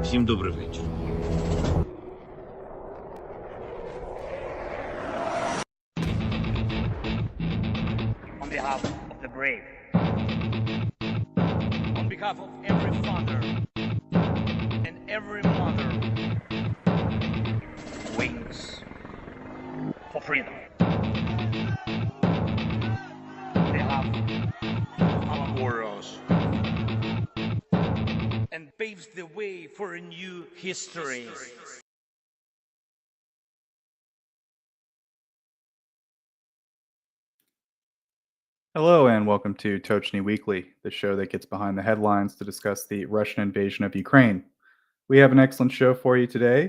Всім добрий вечір. On behalf of the brave, on behalf of every father and every mother, wings for freedom. On behalf of our warriors, and paves the way for a new history. Hello and welcome to Tochnyi Weekly, the show that gets behind the headlines to discuss the Russian invasion of Ukraine. We have an excellent show for you today.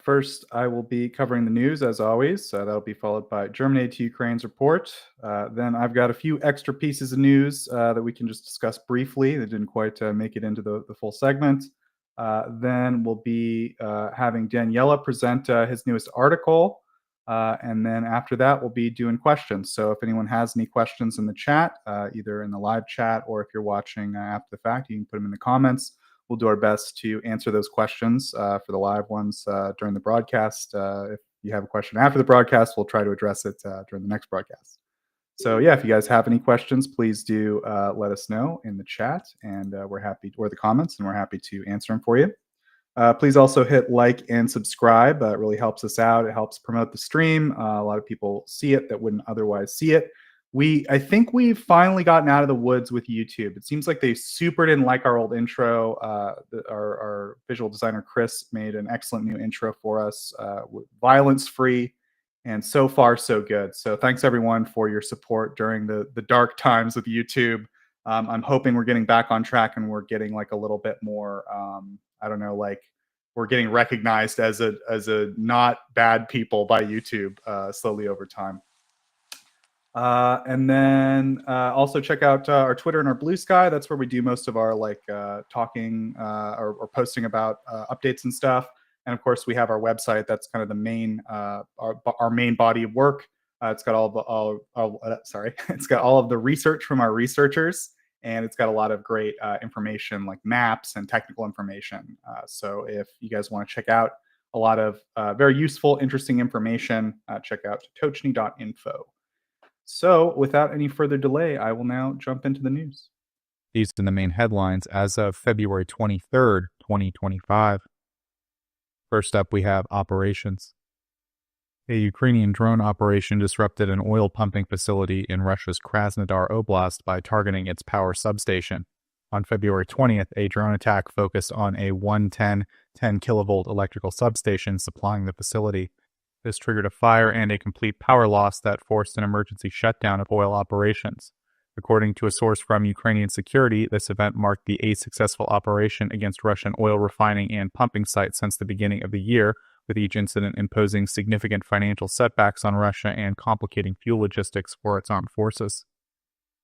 First, I will be covering the news as always. That'll be followed by German aid to Ukraine's report. Then I've got a few extra pieces of news that we can just discuss briefly that didn't quite make it into the full segment. Then we'll be having Daniele present his newest article. And then after that, we'll be doing questions. So if anyone has any questions in the chat, either in the live chat or if you're watching after the fact, you can put them in the comments. We'll do our best to answer those questions for the live ones during the broadcast. If you have a question after the broadcast, we'll try to address it during the next broadcast. So yeah, if you guys have any questions, please do let us know in the chat, and we're happy, or the comments, and we're happy to answer them for you. Please also hit like and subscribe. It really helps us out. It helps promote the stream. A lot of people see it that wouldn't otherwise see it. I think we've finally gotten out of the woods with YouTube. It seems like they super didn't like our old intro. Our visual designer, Chris, made an excellent new intro for us, violence-free, and so far, so good. So thanks, everyone, for your support during the dark times of YouTube. I'm hoping we're getting back on track and we're getting like a little bit more, I don't know, like we're getting recognized as a not bad people by YouTube slowly over time. And then also check out our Twitter and our Blue Sky. That's where we do most of our like talking or posting about updates and stuff. And of course, we have our website. That's kind of the main our main body of work. It's got it's got all of the research from our researchers, and it's got a lot of great information like maps and technical information. So if you guys want to check out a lot of very useful, interesting information, check out tochnyi.info. So without any further delay, I will now jump into the news. These are the main headlines as of February 23rd, 2025. First up, we have operations. A Ukrainian drone operation disrupted an oil pumping facility in Russia's Krasnodar Oblast by targeting its power substation. On February 20th, a drone attack focused on a 110 10 kilovolt electrical substation supplying the facility. This triggered a fire and a complete power loss that forced an emergency shutdown of oil operations. According to a source from Ukrainian security, this event marked the eighth successful operation against Russian oil refining and pumping sites since the beginning of the year, with each incident imposing significant financial setbacks on Russia and complicating fuel logistics for its armed forces.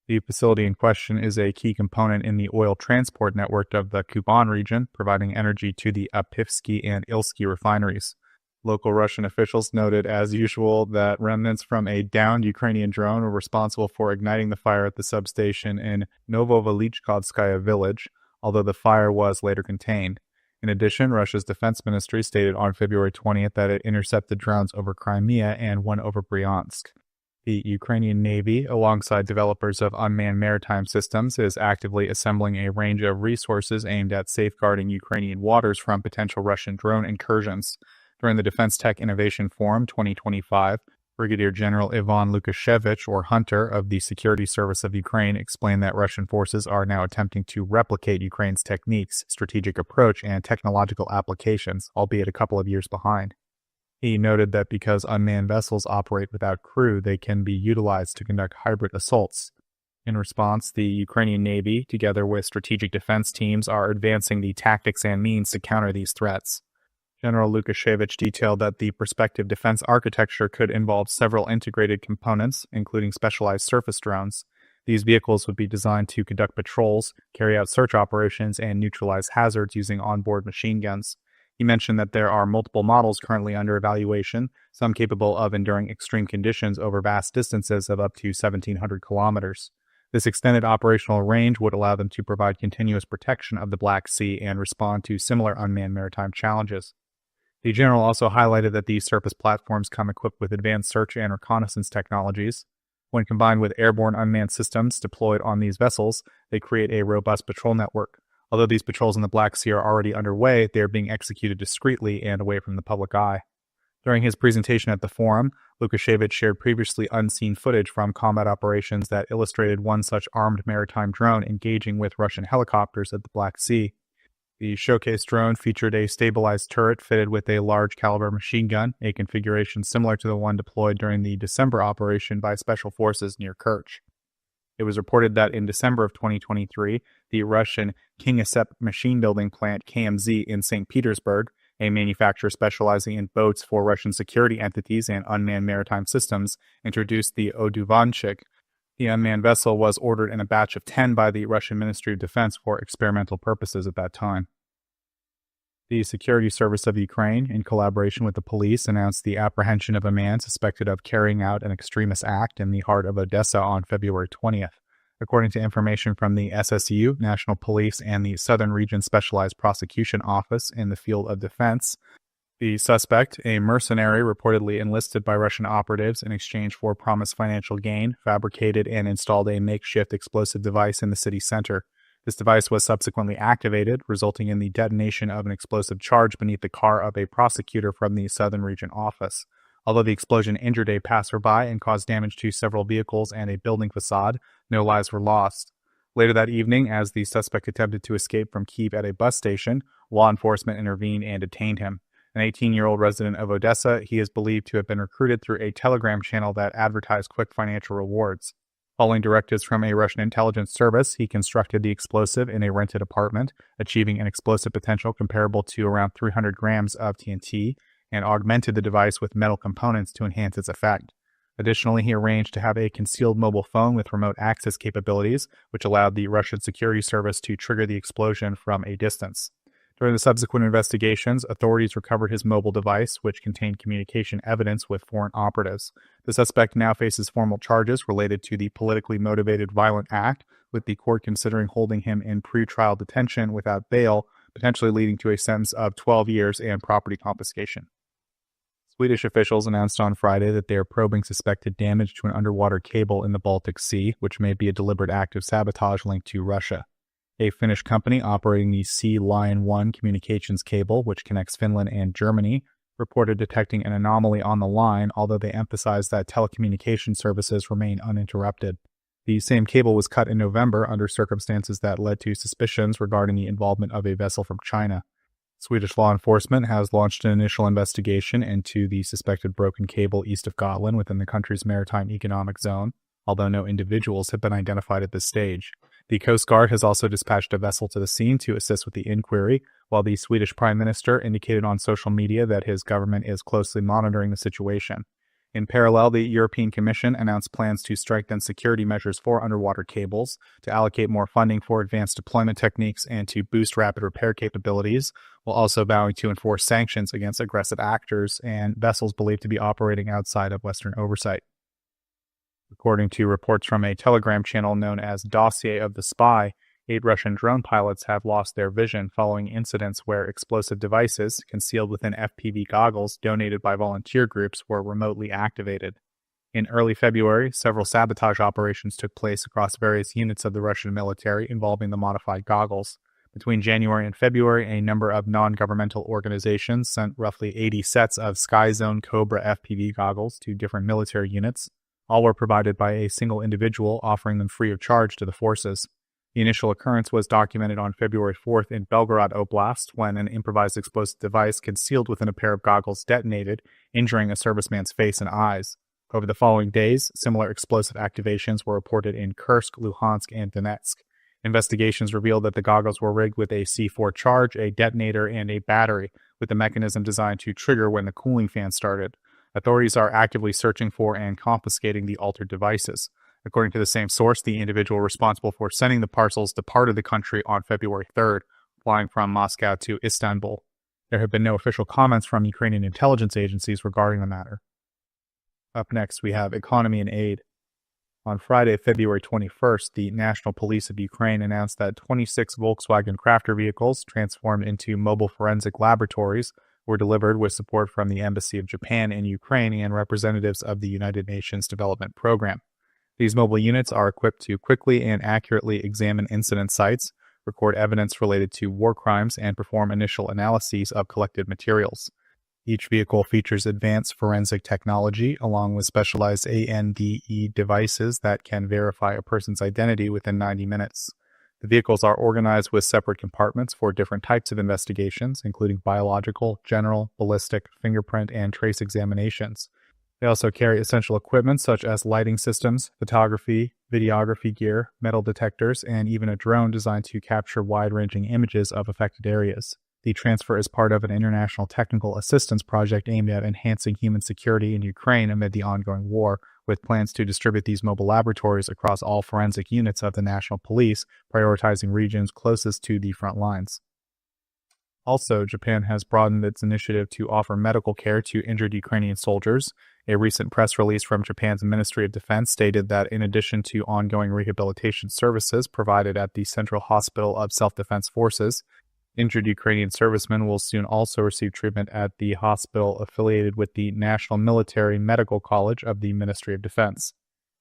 The facility in question is a key component in the oil transport network of the Kuban region, providing energy to the Apivsky and Ilsky refineries. Local Russian officials noted, as usual, that remnants from a downed Ukrainian drone were responsible for igniting the fire at the substation in Novovelichkovskaya village, although the fire was later contained. In addition, Russia's defense ministry stated on February 20th that it intercepted drones over Crimea and one over Bryansk. The Ukrainian Navy, alongside developers of unmanned maritime systems, is actively assembling a range of resources aimed at safeguarding Ukrainian waters from potential Russian drone incursions. During the Defense Tech Innovation Forum 2025, Brigadier General Ivan Lukashevich, or Hunter, of the Security Service of Ukraine explained that Russian forces are now attempting to replicate Ukraine's techniques, strategic approach, and technological applications, albeit a couple of years behind. He noted that because unmanned vessels operate without crew, they can be utilized to conduct hybrid assaults. In response, the Ukrainian Navy, together with strategic defense teams, are advancing the tactics and means to counter these threats. General Lukashevich detailed that the prospective defense architecture could involve several integrated components, including specialized surface drones. These vehicles would be designed to conduct patrols, carry out search operations, and neutralize hazards using onboard machine guns. He mentioned that there are multiple models currently under evaluation, some capable of enduring extreme conditions over vast distances of up to 1,700 kilometers. This extended operational range would allow them to provide continuous protection of the Black Sea and respond to similar unmanned maritime challenges. The general also highlighted that these surface platforms come equipped with advanced search and reconnaissance technologies. When combined with airborne unmanned systems deployed on these vessels, they create a robust patrol network. Although these patrols in the Black Sea are already underway, they are being executed discreetly and away from the public eye. During his presentation at the forum, Lukashevich shared previously unseen footage from combat operations that illustrated one such armed maritime drone engaging with Russian helicopters at the Black Sea. The showcase drone featured a stabilized turret fitted with a large caliber machine gun, a configuration similar to the one deployed during the December operation by special forces near Kerch. It was reported that in December of 2023, the Russian Kingisepp machine building plant KMZ in St. Petersburg, a manufacturer specializing in boats for Russian security entities and unmanned maritime systems, introduced the Oduvanchik. The unmanned vessel was ordered in a batch of 10 by the Russian Ministry of Defense for experimental purposes at that time. The Security Service of Ukraine, in collaboration with the police, announced the apprehension of a man suspected of carrying out an extremist act in the heart of Odessa on February 20th. According to information from the SSU, National Police, and the Southern Region Specialized Prosecution Office in the field of defense, the suspect, a mercenary reportedly enlisted by Russian operatives in exchange for promised financial gain, fabricated and installed a makeshift explosive device in the city center. This device was subsequently activated, resulting in the detonation of an explosive charge beneath the car of a prosecutor from the Southern Region office. Although the explosion injured a passerby and caused damage to several vehicles and a building facade, no lives were lost. Later that evening, as the suspect attempted to escape from Kyiv at a bus station, law enforcement intervened and detained him. An 18-year-old resident of Odessa, he is believed to have been recruited through a Telegram channel that advertised quick financial rewards. Following directives from a Russian intelligence service, he constructed the explosive in a rented apartment, achieving an explosive potential comparable to around 300 grams of TNT, and augmented the device with metal components to enhance its effect. Additionally, he arranged to have a concealed mobile phone with remote access capabilities, which allowed the Russian security service to trigger the explosion from a distance. During the subsequent investigations, authorities recovered his mobile device, which contained communication evidence with foreign operatives. The suspect now faces formal charges related to the politically motivated violent act, with the court considering holding him in pretrial detention without bail, potentially leading to a sentence of 12 years and property confiscation. Swedish officials announced on Friday that they are probing suspected damage to an underwater cable in the Baltic Sea, which may be a deliberate act of sabotage linked to Russia. A Finnish company operating the Sea Lion 1 communications cable, which connects Finland and Germany, reported detecting an anomaly on the line, although they emphasized that telecommunication services remain uninterrupted. The same cable was cut in November under circumstances that led to suspicions regarding the involvement of a vessel from China. Swedish law enforcement has launched an initial investigation into the suspected broken cable east of Gotland within the country's maritime economic zone, although no individuals have been identified at this stage. The Coast Guard has also dispatched a vessel to the scene to assist with the inquiry, while the Swedish Prime Minister indicated on social media that his government is closely monitoring the situation. In parallel, the European Commission announced plans to strengthen security measures for underwater cables, to allocate more funding for advanced deployment techniques, and to boost rapid repair capabilities, while also vowing to enforce sanctions against aggressive actors and vessels believed to be operating outside of Western oversight. According to reports from a Telegram channel known as Dossier of the Spy, 8 Russian drone pilots have lost their vision following incidents where explosive devices, concealed within FPV goggles donated by volunteer groups, were remotely activated. In early February, several sabotage operations took place across various units of the Russian military involving the modified goggles. Between January and February, a number of non-governmental organizations sent roughly 80 sets of Sky Zone Cobra FPV goggles to different military units. All were provided by a single individual, offering them free of charge to the forces. The initial occurrence was documented on February 4th in Belgorod Oblast when an improvised explosive device concealed within a pair of goggles detonated, injuring a serviceman's face and eyes. Over the following days, similar explosive activations were reported in Kursk, Luhansk, and Donetsk. Investigations revealed that the goggles were rigged with a C4 charge, a detonator, and a battery, with the mechanism designed to trigger when the cooling fan started. Authorities are actively searching for and confiscating the altered devices. According to the same source, the individual responsible for sending the parcels departed the country on February 3rd, flying from Moscow to Istanbul. There have been no official comments from Ukrainian intelligence agencies regarding the matter. Up next, we have economy and aid. On Friday, February 21st, the National Police of Ukraine announced that 26 Volkswagen Crafter vehicles transformed into mobile forensic laboratories were delivered with support from the Embassy of Japan in Ukraine and representatives of the United Nations Development Program. These mobile units are equipped to quickly and accurately examine incident sites, record evidence related to war crimes, and perform initial analyses of collected materials. Each vehicle features advanced forensic technology along with specialized ANDE devices that can verify a person's identity within 90 minutes. The vehicles are organized with separate compartments for different types of investigations, including biological, general, ballistic, fingerprint, and trace examinations. They also carry essential equipment such as lighting systems, photography, videography gear, metal detectors, and even a drone designed to capture wide-ranging images of affected areas. The transfer is part of an international technical assistance project aimed at enhancing human security in Ukraine amid the ongoing war, with plans to distribute these mobile laboratories across all forensic units of the National Police, prioritizing regions closest to the front lines. Also, Japan has broadened its initiative to offer medical care to injured Ukrainian soldiers. A recent press release from Japan's Ministry of Defense stated that in addition to ongoing rehabilitation services provided at the Central Hospital of Self-Defense Forces, injured Ukrainian servicemen will soon also receive treatment at the hospital affiliated with the National Military Medical College of the Ministry of Defense.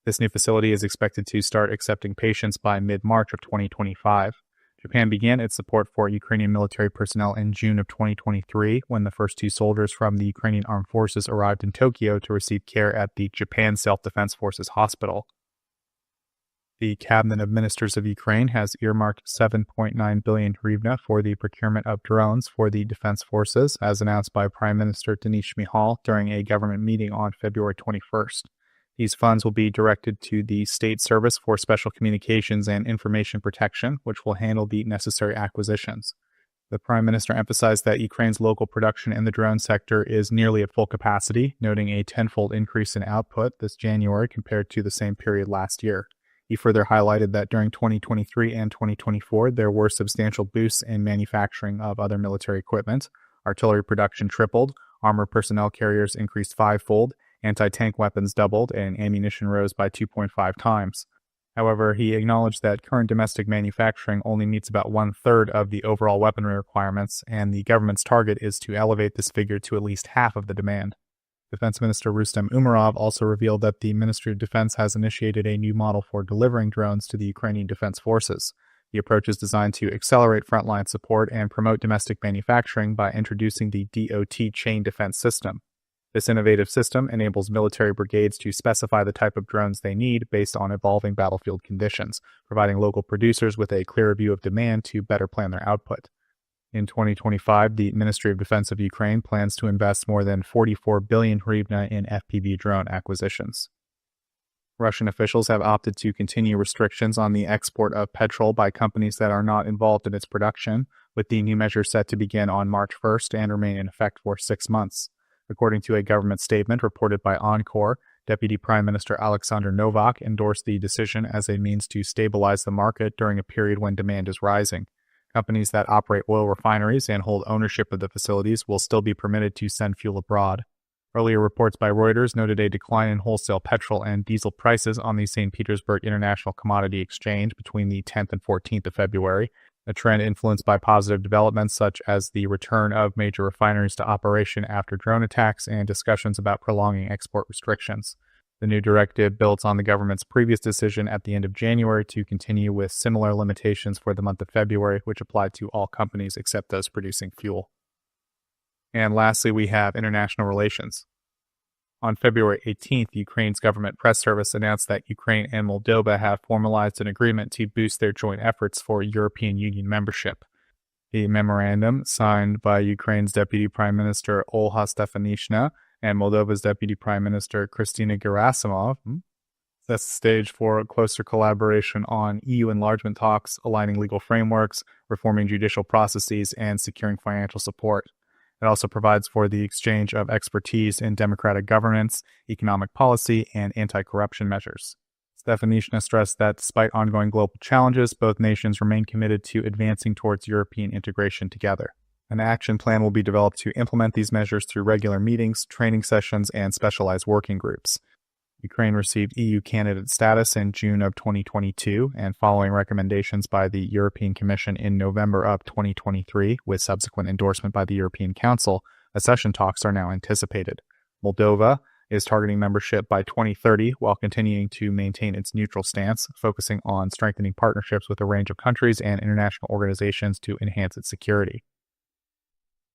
This new facility is expected to start accepting patients by mid-March of 2025. Japan began its support for Ukrainian military personnel in June of 2023 when the first two soldiers from the Ukrainian Armed Forces arrived in Tokyo to receive care at the Japan Self-Defense Forces Hospital. The Cabinet of Ministers of Ukraine has earmarked 7.9 billion hryvnia for the procurement of drones for the defense forces, as announced by Prime Minister Denis Shmyhal during a government meeting on February 21st. These funds will be directed to the State Service for Special Communications and Information Protection, which will handle the necessary acquisitions. The Prime Minister emphasized that Ukraine's local production in the drone sector is nearly at full capacity, noting a tenfold increase in output this January compared to the same period last year. He further highlighted that during 2023 and 2024, there were substantial boosts in manufacturing of other military equipment. Artillery production tripled, armored personnel carriers increased fivefold, anti-tank weapons doubled, and ammunition rose by 2.5 times. However, he acknowledged that current domestic manufacturing only meets about one-third of the overall weaponry requirements, and the government's target is to elevate this figure to at least half of the demand. Defense Minister Rustem Umerov also revealed that the Ministry of Defense has initiated a new model for delivering drones to the Ukrainian Defense Forces. The approach is designed to accelerate frontline support and promote domestic manufacturing by introducing the DOT chain defense system. This innovative system enables military brigades to specify the type of drones they need based on evolving battlefield conditions, providing local producers with a clearer view of demand to better plan their output. In 2025, the Ministry of Defense of Ukraine plans to invest more than 44 billion hryvnia in FPV drone acquisitions. Russian officials have opted to continue restrictions on the export of petrol by companies that are not involved in its production, with the new measure set to begin on March 1st and remain in effect for 6 months. According to a government statement reported by Encore, Deputy Prime Minister Alexander Novak endorsed the decision as a means to stabilize the market during a period when demand is rising. Companies that operate oil refineries and hold ownership of the facilities will still be permitted to send fuel abroad. Earlier reports by Reuters noted a decline in wholesale petrol and diesel prices on the St. Petersburg International Commodity Exchange between the 10th and 14th of February, a trend influenced by positive developments such as the return of major refineries to operation after drone attacks and discussions about prolonging export restrictions. The new directive builds on the government's previous decision at the end of January to continue with similar limitations for the month of February, which applied to all companies except those producing fuel. And lastly, we have international relations. On February 18th, Ukraine's government press service announced that Ukraine and Moldova have formalized an agreement to boost their joint efforts for European Union membership. The memorandum, signed by Ukraine's Deputy Prime Minister Olha Stefanishina and Moldova's Deputy Prime Minister Kristina Gerasimov, sets the stage for closer collaboration on EU enlargement talks, aligning legal frameworks, reforming judicial processes, and securing financial support. It also provides for the exchange of expertise in democratic governance, economic policy, and anti-corruption measures. Stefanishina stressed that despite ongoing global challenges, both nations remain committed to advancing towards European integration together. An action plan will be developed to implement these measures through regular meetings, training sessions, and specialized working groups. Ukraine received EU candidate status in June of 2022, and following recommendations by the European Commission in November of 2023, with subsequent endorsement by the European Council, accession talks are now anticipated. Moldova is targeting membership by 2030 while continuing to maintain its neutral stance, focusing on strengthening partnerships with a range of countries and international organizations to enhance its security.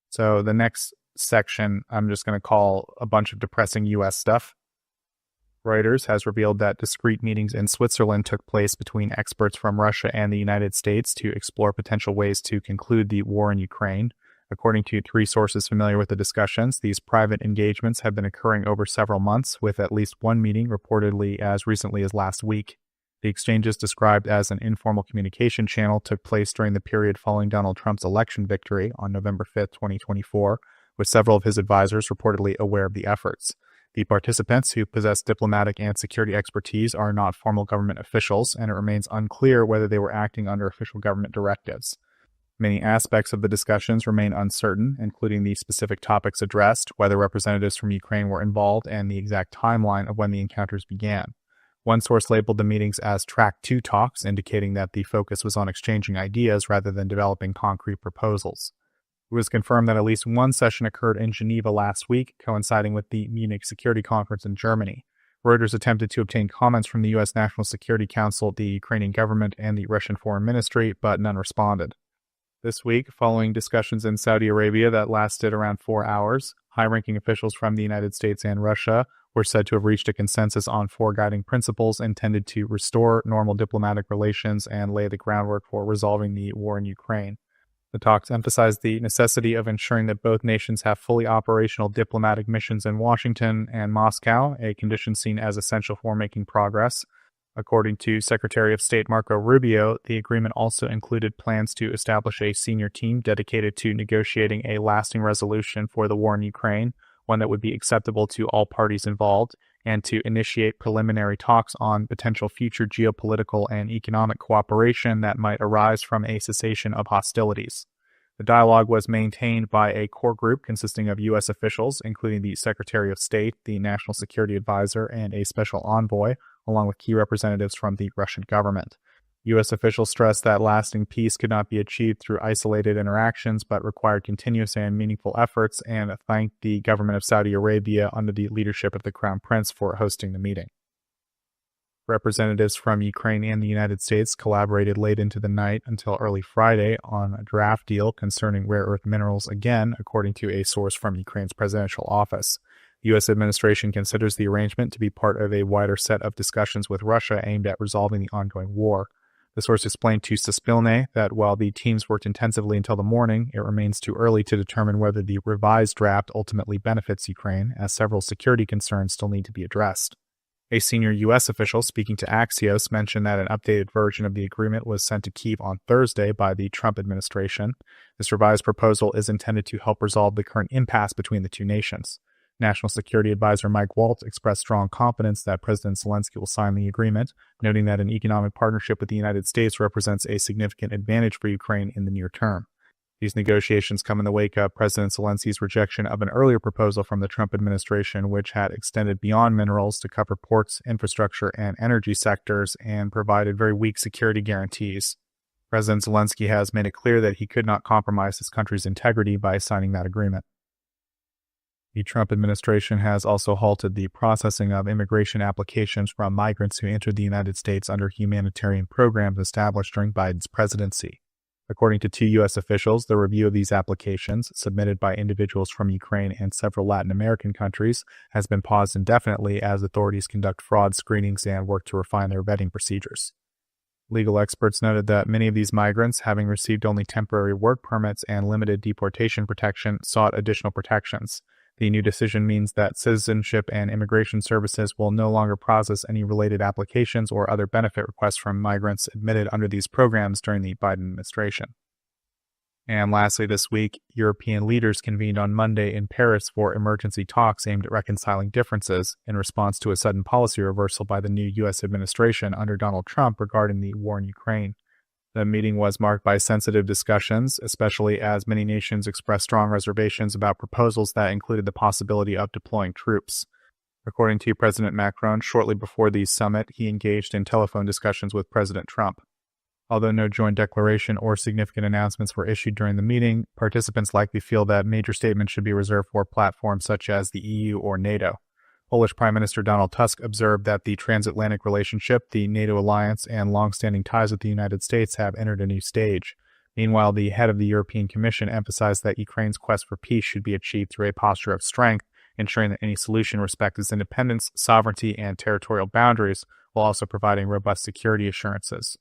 So the next section I'm just going to call a bunch of depressing U.S. stuff. Reuters has revealed that discrete meetings in Switzerland took place between experts from Russia and the United States to explore potential ways to conclude the war in Ukraine. According to 3 sources familiar with the discussions, these private engagements have been occurring over several months, with at least one meeting reportedly as recently as last week. The exchanges, described as an informal communication channel, took place during the period following Donald Trump's election victory on November 5, 2024, with several of his advisors reportedly aware of the efforts. The participants, who possess diplomatic and security expertise, are not formal government officials, and it remains unclear whether they were acting under official government directives. Many aspects of the discussions remain uncertain, including the specific topics addressed, whether representatives from Ukraine were involved, and the exact timeline of when the encounters began. One source labeled the meetings as Track 2 talks, indicating that the focus was on exchanging ideas rather than developing concrete proposals. It was confirmed that at least one session occurred in Geneva last week, coinciding with the Munich Security Conference in Germany. Reuters attempted to obtain comments from the U.S. National Security Council, the Ukrainian government, and the Russian Foreign Ministry, but none responded. This week, following discussions in Saudi Arabia that lasted around 4 hours, high-ranking officials from the United States and Russia were said to have reached a consensus on 4 guiding principles intended to restore normal diplomatic relations and lay the groundwork for resolving the war in Ukraine. The talks emphasized the necessity of ensuring that both nations have fully operational diplomatic missions in Washington and Moscow, a condition seen as essential for making progress. According to Secretary of State Marco Rubio, the agreement also included plans to establish a senior team dedicated to negotiating a lasting resolution for the war in Ukraine, one that would be acceptable to all parties involved, and to initiate preliminary talks on potential future geopolitical and economic cooperation that might arise from a cessation of hostilities. The dialogue was maintained by a core group consisting of U.S. officials, including the Secretary of State, the National Security Advisor, and a special envoy, along with key representatives from the Russian government. U.S. officials stressed that lasting peace could not be achieved through isolated interactions, but required continuous and meaningful efforts, and thanked the government of Saudi Arabia under the leadership of the Crown Prince for hosting the meeting. Representatives from Ukraine and the United States collaborated late into the night until early Friday on a draft deal concerning rare earth minerals again, according to a source from Ukraine's presidential office. The U.S. administration considers the arrangement to be part of a wider set of discussions with Russia aimed at resolving the ongoing war. The source explained to Suspilne that while the teams worked intensively until the morning, it remains too early to determine whether the revised draft ultimately benefits Ukraine, as several security concerns still need to be addressed. A senior U.S. official speaking to Axios mentioned that an updated version of the agreement was sent to Kyiv on Thursday by the Trump administration. This revised proposal is intended to help resolve the current impasse between the two nations. National Security Advisor Mike Waltz expressed strong confidence that President Zelensky will sign the agreement, noting that an economic partnership with the United States represents a significant advantage for Ukraine in the near term. These negotiations come in the wake of President Zelensky's rejection of an earlier proposal from the Trump administration, which had extended beyond minerals to cover ports, infrastructure, and energy sectors, and provided very weak security guarantees. President Zelensky has made it clear that he could not compromise his country's integrity by signing that agreement. The Trump administration has also halted the processing of immigration applications from migrants who entered the United States under humanitarian programs established during Biden's presidency. According to 2 U.S. officials, the review of these applications, submitted by individuals from Ukraine and several Latin American countries, has been paused indefinitely as authorities conduct fraud screenings and work to refine their vetting procedures. Legal experts noted that many of these migrants, having received only temporary work permits and limited deportation protection, sought additional protections. The new decision means that Citizenship and Immigration Services will no longer process any related applications or other benefit requests from migrants admitted under these programs during the Biden administration. And lastly, this week, European leaders convened on Monday in Paris for emergency talks aimed at reconciling differences in response to a sudden policy reversal by the new U.S. administration under Donald Trump regarding the war in Ukraine. The meeting was marked by sensitive discussions, especially as many nations expressed strong reservations about proposals that included the possibility of deploying troops. According to President Macron, shortly before the summit, he engaged in telephone discussions with President Trump. Although no joint declaration or significant announcements were issued during the meeting, participants likely feel that major statements should be reserved for platforms such as the EU or NATO. Polish Prime Minister Donald Tusk observed that the transatlantic relationship, the NATO alliance, and long-standing ties with the United States have entered a new stage. Meanwhile, the head of the European Commission emphasized that Ukraine's quest for peace should be achieved through a posture of strength, ensuring that any solution respects its independence, sovereignty, and territorial boundaries, while also providing robust security assurances.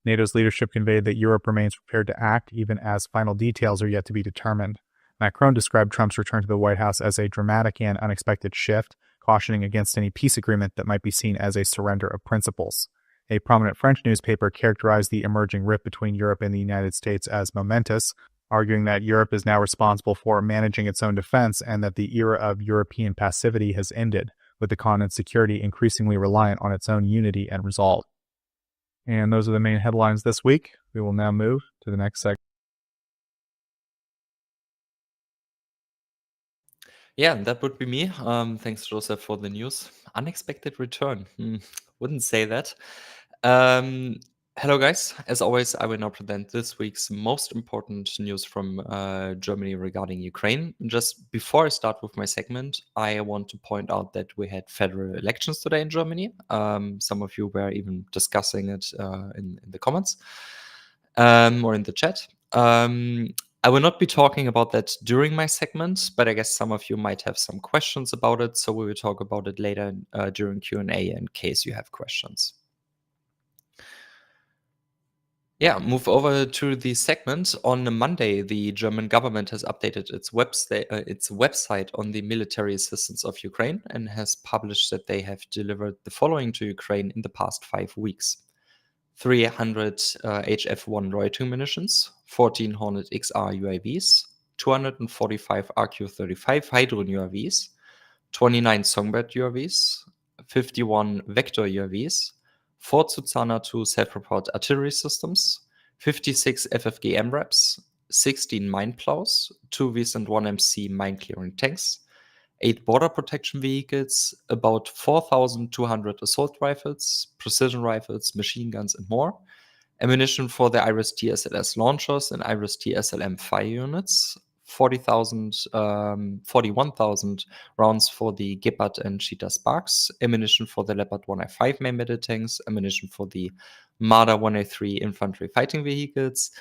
NATO's leadership conveyed that Europe remains prepared to act even as final details are yet to be determined. Macron described Trump's return to the White House as a dramatic and unexpected shift, cautioning against any peace agreement that might be seen as a surrender of principles. A prominent French newspaper characterized the emerging rift between Europe and the United States as momentous, arguing that Europe is now responsible for managing its own defense and that the era of European passivity has ended, with the continent's security increasingly reliant on its own unity and resolve. And those are the main headlines this week. We will now move to the next segment. Yeah, that would be me. Thanks, Joseph, for the news. Unexpected return. Wouldn't say that. Hello, guys. As always, I will now present this week's most important news from Germany regarding Ukraine. Just before I start with my segment, I want to point out that we had federal elections today in Germany. Some of you were even discussing it in the comments or in the chat. I will not be talking about that during my segment, but I guess some of you might have some questions about it, so we will talk about it later during Q&A in case you have questions. Yeah, move over to the segment. On Monday, the German government has updated its website on the military assistance of Ukraine and has published that they have delivered the following to Ukraine in the past 5 weeks. 300 HF-1 Reuting munitions, 14 Hornet XR UAVs, 245 RQ-35 Hydron UAVs, 29 Songbird UAVs, 51 Vector UAVs, 4 Zuzana 2 self-propelled artillery systems, 56 FFG MRAPs, 16 mine plows, 2 Vs and 1 MC mine-clearing tanks, 8 border protection vehicles, about 4,200 assault rifles, precision rifles, machine guns, and more, ammunition for the IRIS-T SLS launchers and IRIS-T SLM fire units, 41,000 rounds for the Gepard and Cheetah Sparks, ammunition for the Leopard 1A5 main battle tanks, ammunition for the Marder 1A3 infantry fighting vehicles,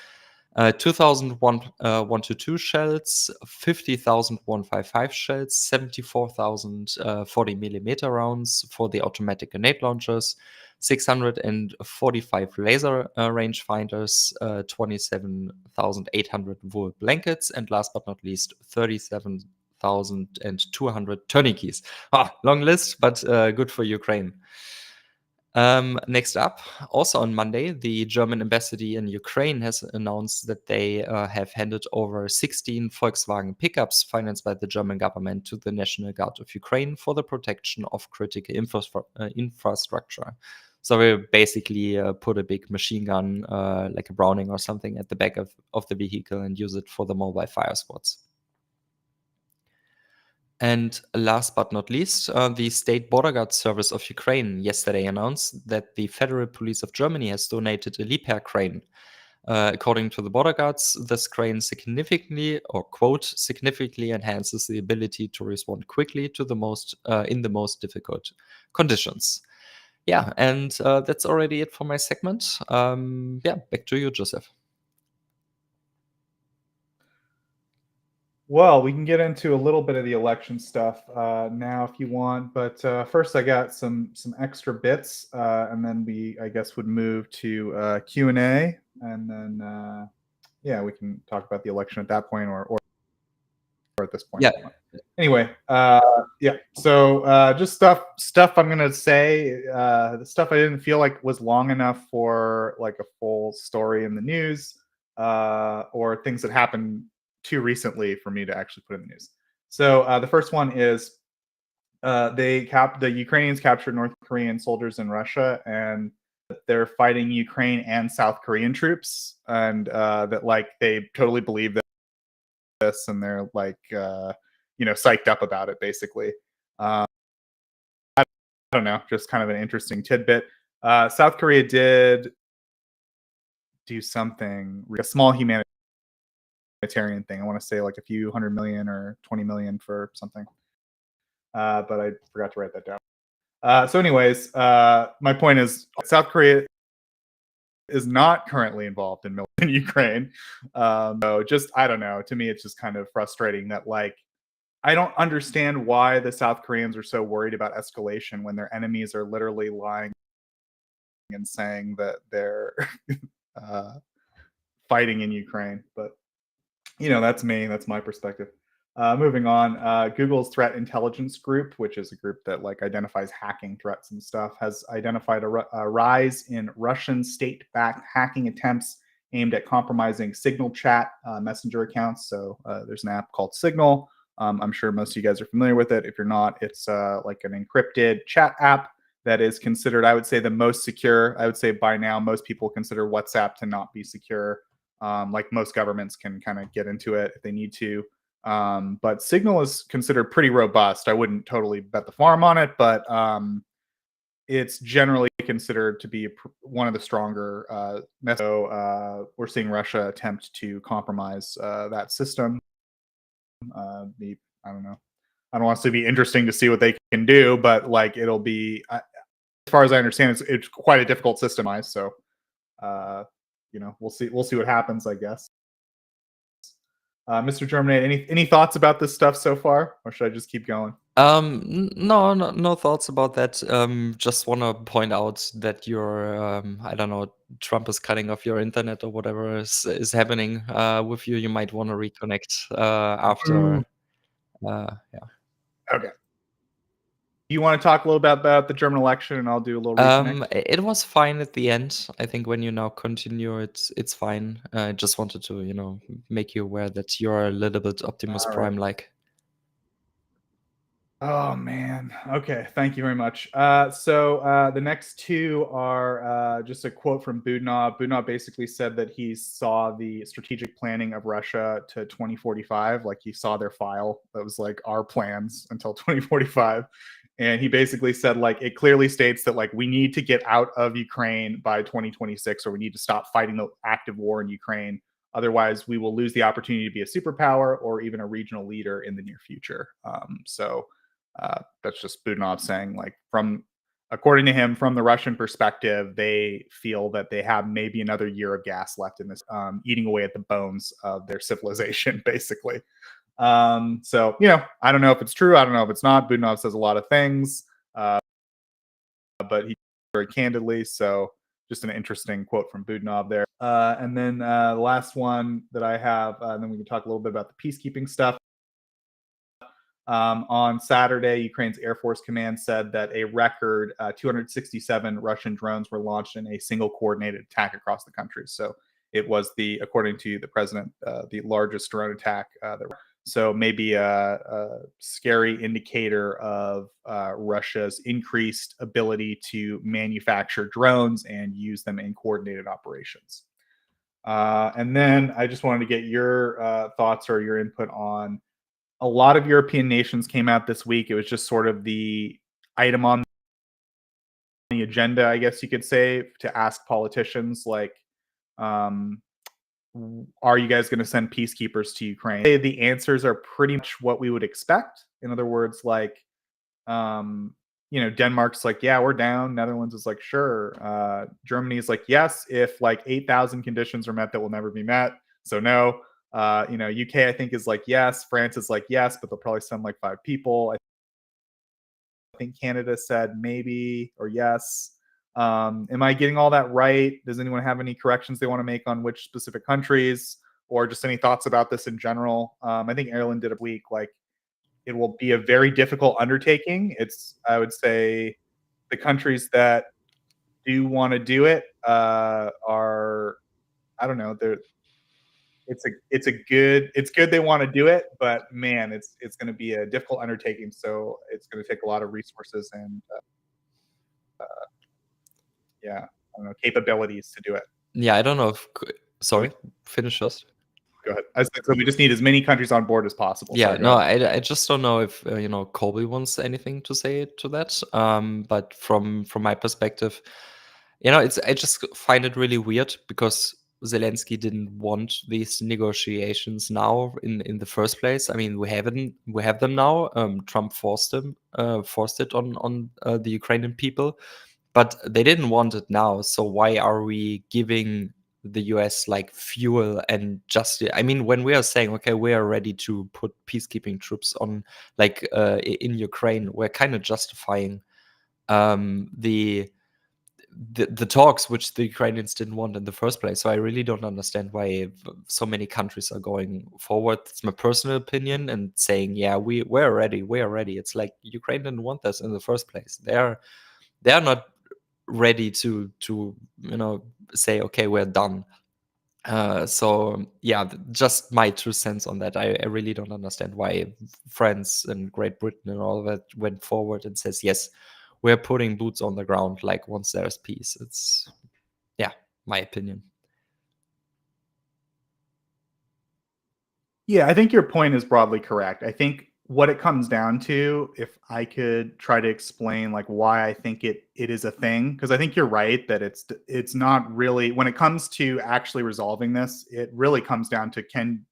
2,000 122 shells, 50,000 155 shells, 74,000 40mm rounds for the automatic grenade launchers, 645 laser rangefinders, 27,800 wool blankets, and last but not least, 37,200 tourniquets. Long list, but good for Ukraine. Next up, also on Monday, the German embassy in Ukraine has announced that they have handed over 16 Volkswagen pickups financed by the German government to the National Guard of Ukraine for the protection of critical infrastructure. So we basically put a big machine gun, like a Browning or something, at the back of the vehicle and use it for the mobile fire squads. And last but not least, the State Border Guard Service of Ukraine yesterday announced that the Federal Police of Germany has donated a Liebherr crane. According to the border guards, this crane significantly, or quote, significantly enhances the ability to respond quickly to the most in the most difficult conditions. Yeah, and that's already it for my segment. Yeah, back to you, Joseph. Well, we can get into a little bit of the election stuff now if you want, but first I got some extra bits, and then we, I guess, would move to Q&A, and then yeah, we can talk about the election at that point or at this point. Yeah. Anyway, yeah. So just stuff I'm gonna say. The stuff I didn't feel like was long enough for like a full story in the news, or things that happened too recently for me to actually put in the news. So the first one is the Ukrainians captured North Korean soldiers in Russia, and they're fighting Ukraine and South Korean troops, and that like they totally believe this, and they're like psyched up about it basically. don't know, just kind of an interesting tidbit. South Korea did do something, a small humanitarian thing. I want to say like a few 100 million or 20 million for something. But I forgot to write that down. So anyways, my point is South Korea is not currently involved in Ukraine. So just, I don't know. To me, it's just kind of frustrating that like, I don't understand why the South Koreans are so worried about escalation when their enemies are literally lying and saying that they're fighting in Ukraine. But, you know, that's me. That's my perspective. Moving on, Google's threat intelligence group, which is a group that like identifies hacking threats and stuff, has identified a rise in Russian state-backed hacking attempts aimed at compromising Signal chat messenger accounts. So there's an app called Signal. I'm sure most of you guys are familiar with it. If you're not, it's like an encrypted chat app that is considered, I would say, the most secure. I would say by now, most people consider WhatsApp to not be secure. Like most governments can kind of get into it if they need to. But Signal is considered pretty robust. I wouldn't totally bet the farm on it, but it's generally considered to be one of the stronger. So we're seeing Russia attempt to compromise that system. I don't know. I don't want it to be interesting to see what they can do, but like it'll be, as far as I understand, it's quite a difficult system. So, you know, we'll see what happens, I guess. Mr. Germinate, any thoughts about this stuff so far, or should I just keep going? No thoughts about that. Just want to point out that I don't know, Trump is cutting off your internet or whatever is happening with you. You might want to reconnect after. Yeah. Okay. You want to talk a little bit about the German election, and I'll do a little reconnect? It was fine at the end. I think when you now continue, it's fine. I just wanted to, you know, make you aware that you're a little bit Optimus All right. Prime like. Oh man. Okay. Thank you very much. So the next two are just a quote from Budnov. Budnov basically said that he saw the strategic planning of Russia to 2045. Like he saw their file that was like our plans until 2045. And he basically said like it clearly states that like we need to get out of Ukraine by 2026, or we need to stop fighting the active war in Ukraine. Otherwise, we will lose the opportunity to be a superpower or even a regional leader in the near future. That's just Budnov saying, like, according to him, from the Russian perspective, they feel that they have maybe another year of gas left in this, eating away at the bones of their civilization, basically. So, you know, I don't know if it's true. I don't know if it's not. Budnov says a lot of things, but he very candidly. So, just an interesting quote from Budnov there. And then the last one that I have, and then we can talk a little bit about the peacekeeping stuff. On Saturday, Ukraine's Air Force Command said that a record 267 Russian drones were launched in a single coordinated attack across the country. So it was according to the president, the largest drone attack. So maybe a scary indicator of Russia's increased ability to manufacture drones and use them in coordinated operations. And then I just wanted to get your thoughts or your input on a lot of European nations came out this week. It was just sort of the item on the agenda, I guess you could say, to ask politicians like, are you guys going to send peacekeepers to Ukraine? The answers are pretty much what we would expect. In other words, like, you know, Denmark's like, yeah, we're down. Netherlands is like, sure. Germany is like, yes, if like 8,000 conditions are met that will never be met. So no. You know, UK, I think, is like, yes. France is like, yes, but they'll probably send like 5 people. I think Canada said maybe or yes. Am I getting all that right? Does anyone have any corrections they want to make on which specific countries, or just any thoughts about this in general? I think Ireland did a week. Like, it will be a very difficult undertaking. I would say, the countries that do want to do it are, I don't know, it's good they want to do it, but man, it's going to be a difficult undertaking. So it's going to take a lot of resources and yeah, I don't know, capabilities to do it. Yeah, I don't know if. Sorry, finish first. Go ahead. I said, so we just need as many countries on board as possible. Yeah, Sorry, go no, ahead. I just don't know if Colby wants anything to say to that. But from my perspective, I just find it really weird because Zelensky didn't want these negotiations now in the first place. I mean, we have them now. Trump forced it on the Ukrainian people, but they didn't want it now. So why are we giving the US like fuel and just I mean, when we are saying okay, we are ready to put peacekeeping troops on like in Ukraine, we're kind of justifying the talks which the Ukrainians didn't want in the first place. So I really don't understand why so many countries are going forward. It's my personal opinion and saying, yeah, we're ready, we're ready. It's like Ukraine didn't want this in the first place. They're not ready to say okay, we're done. So yeah, just my 2 cents on that. I really don't understand why France and Great Britain and all that went forward and says yes, we're putting boots on the ground like once there's peace. It's my opinion. Yeah, I think your point is broadly correct. I think what it comes down to, if I could try to explain like why I think it is a thing, because I think you're right that it's not really, when it comes to actually resolving this, it really comes down to, can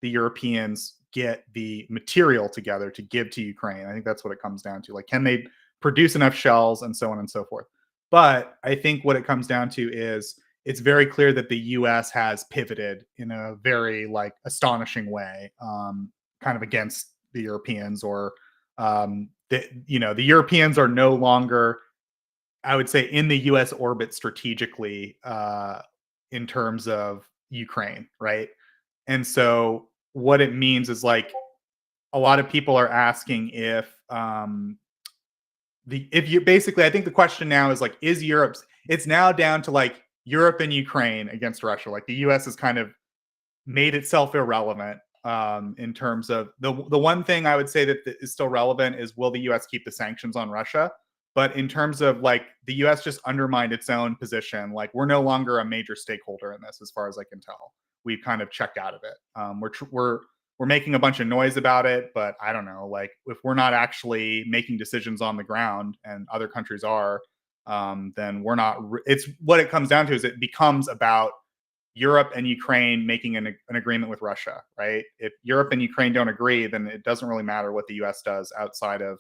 the Europeans get the material together to give to Ukraine? I think that's what it comes down to. Like, can they produce enough shells and so on and so forth? But I think what it comes down to is, it's very clear that the U.S. has pivoted in a very like astonishing way, kind of against the Europeans, or the Europeans are no longer, I would say, in the U.S. orbit strategically in terms of Ukraine, right? And so what it means is like a lot of people are asking if I think the question now is like, is Europe's, it's now down to like Europe and Ukraine against Russia. Like the US has kind of made itself irrelevant in terms of the one thing I would say that is still relevant is, will the US keep the sanctions on Russia? But in terms of like the US just undermined its own position, like we're no longer a major stakeholder in this, as far as I can tell. We've kind of checked out of it. We're making a bunch of noise about it, but I don't know, like if we're not actually making decisions on the ground and other countries are, then we're not. It's what it comes down to is it becomes about Europe and Ukraine making an agreement with Russia, right? If Europe and Ukraine don't agree, then it doesn't really matter what the US does outside of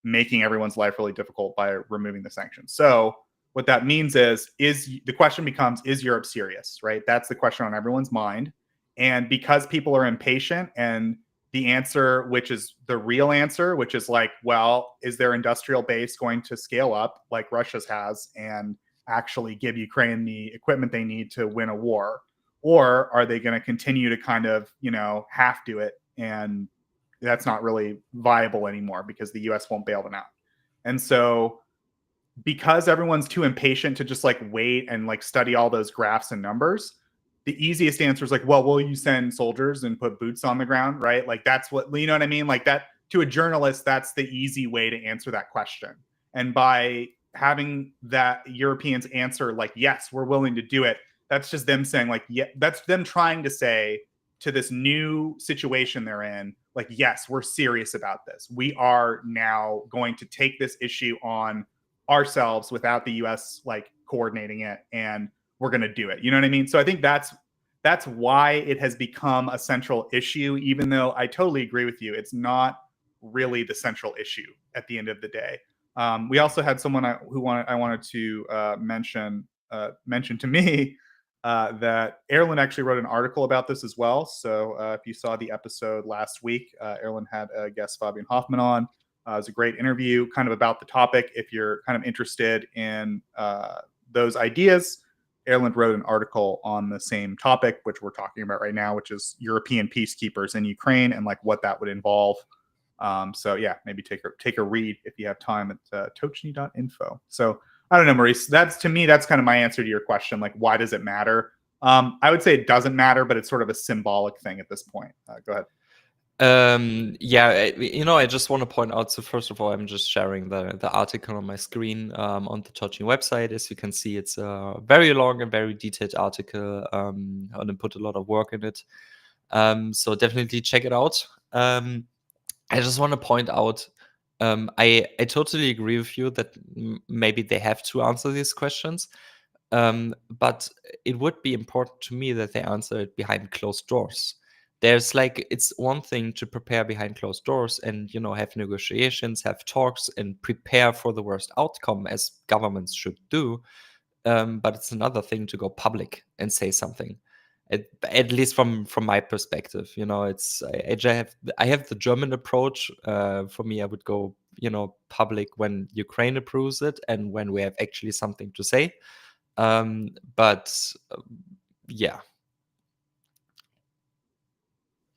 making everyone's life really difficult by removing the sanctions. So what that means is the question becomes, is Europe serious, right? That's the question on everyone's mind. And because people are impatient, and the answer, which is the real answer, which is like, well, is their industrial base going to scale up like Russia's has and actually give Ukraine the equipment they need to win a war? Or are they going to continue to kind of, half do it? And that's not really viable anymore because the US won't bail them out. And so because everyone's too impatient to just like wait and like study all those graphs and numbers, the easiest answer is like, well, will you send soldiers and put boots on the ground, right? Like that's what, you know what I mean? Like that, to a journalist, that's the easy way to answer that question. And by having that Europeans answer like, yes, we're willing to do it, that's just them saying like, yeah, that's them trying to say to this new situation they're in, like, yes, we're serious about this. We are now going to take this issue on ourselves without the US like coordinating it, and we're going to do it. You know what I mean? So I think that's why it has become a central issue, even though I totally agree with you. It's not really the central issue at the end of the day. We also had someone I wanted to mention to me that Erlen actually wrote an article about this as well. So if you saw the episode last week, Erlen had a guest, Fabian Hoffman, on. It was a great interview kind of about the topic. If you're kind of interested in those ideas, Erlen wrote an article on the same topic, which we're talking about right now, which is European peacekeepers in Ukraine and like what that would involve. So yeah, maybe take a read if you have time at Tochnyi.info. So I don't know, Maurice. To me, that's kind of my answer to your question. Like, why does it matter? I would say it doesn't matter, but it's sort of a symbolic thing at this point. Go ahead. I just want to point out, so first of all, I'm just sharing the article on my screen on the Tochnyi website. As you can see, it's a very long and very detailed article, and I put a lot of work in it. So definitely check it out. I just want to point out, I totally agree with you that maybe they have to answer these questions, but it would be important to me that they answer it behind closed doors. There's like, it's one thing to prepare behind closed doors and have negotiations, have talks, and prepare for the worst outcome as governments should do. But it's another thing to go public and say something. At least from my perspective, it's I have the German approach. For me, I would go public when Ukraine approves it and when we have actually something to say. But yeah.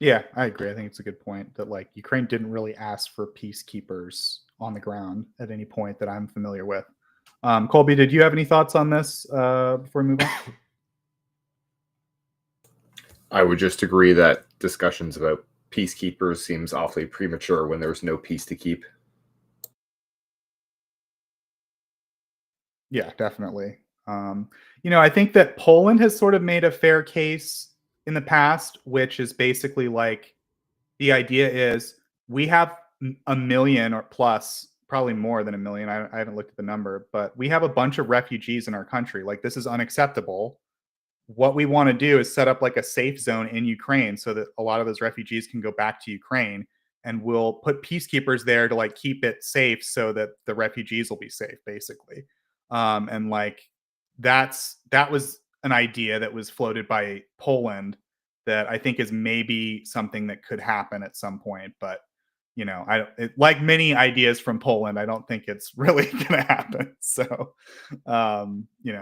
Yeah, I agree. I think it's a good point that like Ukraine didn't really ask for peacekeepers on the ground at any point that I'm familiar with. Colby, did you have any thoughts on this before we move on? I would just agree that discussions about peacekeepers seems awfully premature when there's no peace to keep. Yeah, definitely. I think that Poland has sort of made a fair case in the past, which is basically like the idea is we have a million or plus, probably more than a million. I haven't looked at the number, but we have a bunch of refugees in our country. Like, this is unacceptable. What we want to do is set up like a safe zone in Ukraine so that a lot of those refugees can go back to Ukraine, and we'll put peacekeepers there to like keep it safe so that the refugees will be safe, basically. And like that was an idea that was floated by Poland that I think is maybe something that could happen at some point, but like many ideas from Poland, I don't think it's really going to happen. So, I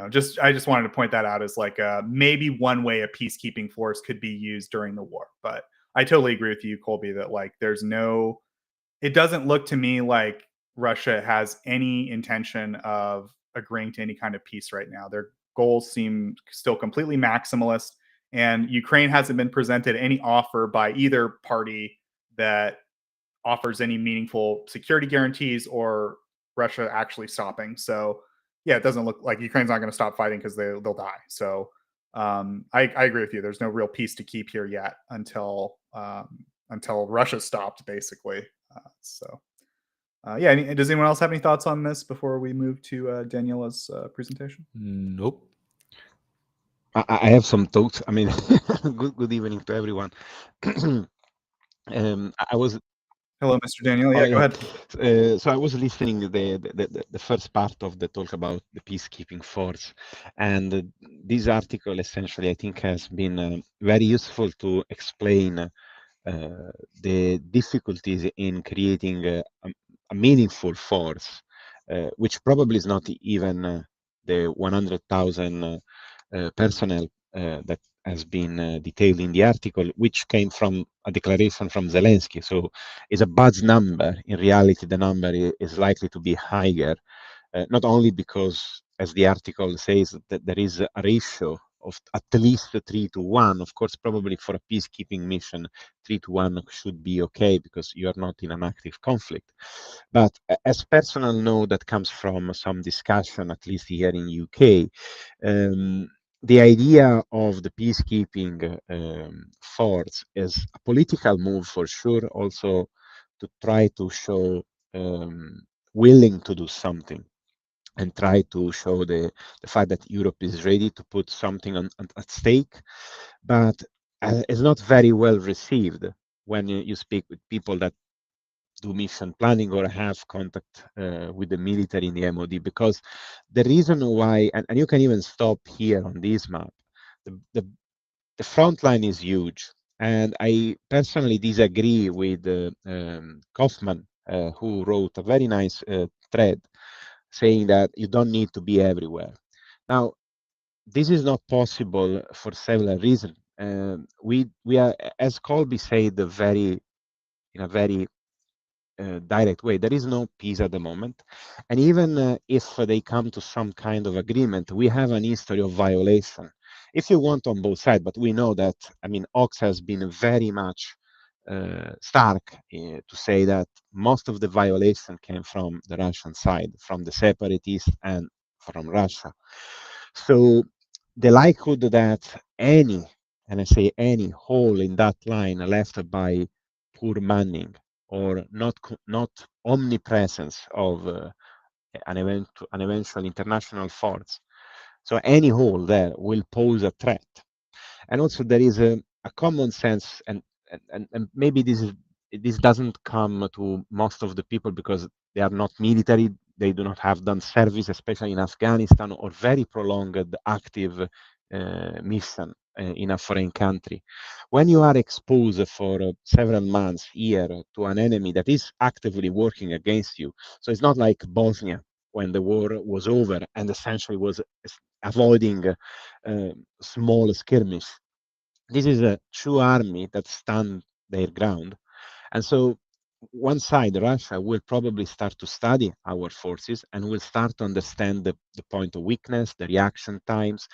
just wanted to point that out as like maybe one way a peacekeeping force could be used during the war. But I totally agree with you, Colby, that like it doesn't look to me like Russia has any intention of agreeing to any kind of peace right now. Their goals seem still completely maximalist, and Ukraine hasn't been presented any offer by either party that offers any meaningful security guarantees or Russia actually stopping. So yeah, it doesn't look like Ukraine's not going to stop fighting because they'll die. So I agree with you. There's no real peace to keep here yet until Russia stopped, basically. Yeah. Does anyone else have any thoughts on this before we move to Daniela's presentation? Nope. I have some thoughts. I mean, good evening to everyone. I was Hello, Mr. Daniele. Yeah, go ahead. So I was listening to the first part of the talk about the peacekeeping force, and this article essentially I think has been very useful to explain the difficulties in creating a meaningful force, which probably is not even the 100,000 personnel that has been detailed in the article, which came from a declaration from Zelensky. So it's a bad number. In reality, the number is likely to be higher, not only because, as the article says, that there is a ratio of at least 3-1. Of course, probably for a peacekeeping mission, 3-1 should be okay because you are not in an active conflict. But as personal note that comes from some discussion, at least here in UK, the idea of the peacekeeping force is a political move for sure, also to try to show willing to do something and try to show the fact that Europe is ready to put something at stake. But it's not very well received when you speak with people that do mission planning or have contact with the military in the MOD, because the reason why, and you can even stop here on this map, the front line is huge. And I personally disagree with Kaufman, who wrote a very nice thread saying that you don't need to be everywhere. Now, this is not possible for several reasons. We are, as Colby said, in a very direct way. There is no peace at the moment, and even if they come to some kind of agreement, we have an history of violation, if you want, on both sides. But we know that, I mean, Ox has been very much stark to say that most of the violation came from the Russian side, from the separatists and from Russia. So the likelihood that any and I say any hole in that line left by poor manning or not omnipresence of an eventual international force. So any hole there will pose a threat. And also there is a common sense, and maybe this doesn't come to most of the people because they are not military, they do not have done service, especially in Afghanistan, or very prolonged active mission in a foreign country. When you are exposed for several months, year, to an enemy that is actively working against you, so it's not like Bosnia when the war was over and essentially was avoiding small skirmish. This is a true army that stand their ground. And so one side, Russia, will probably start to study our forces and will start to understand the point of weakness, the reaction times,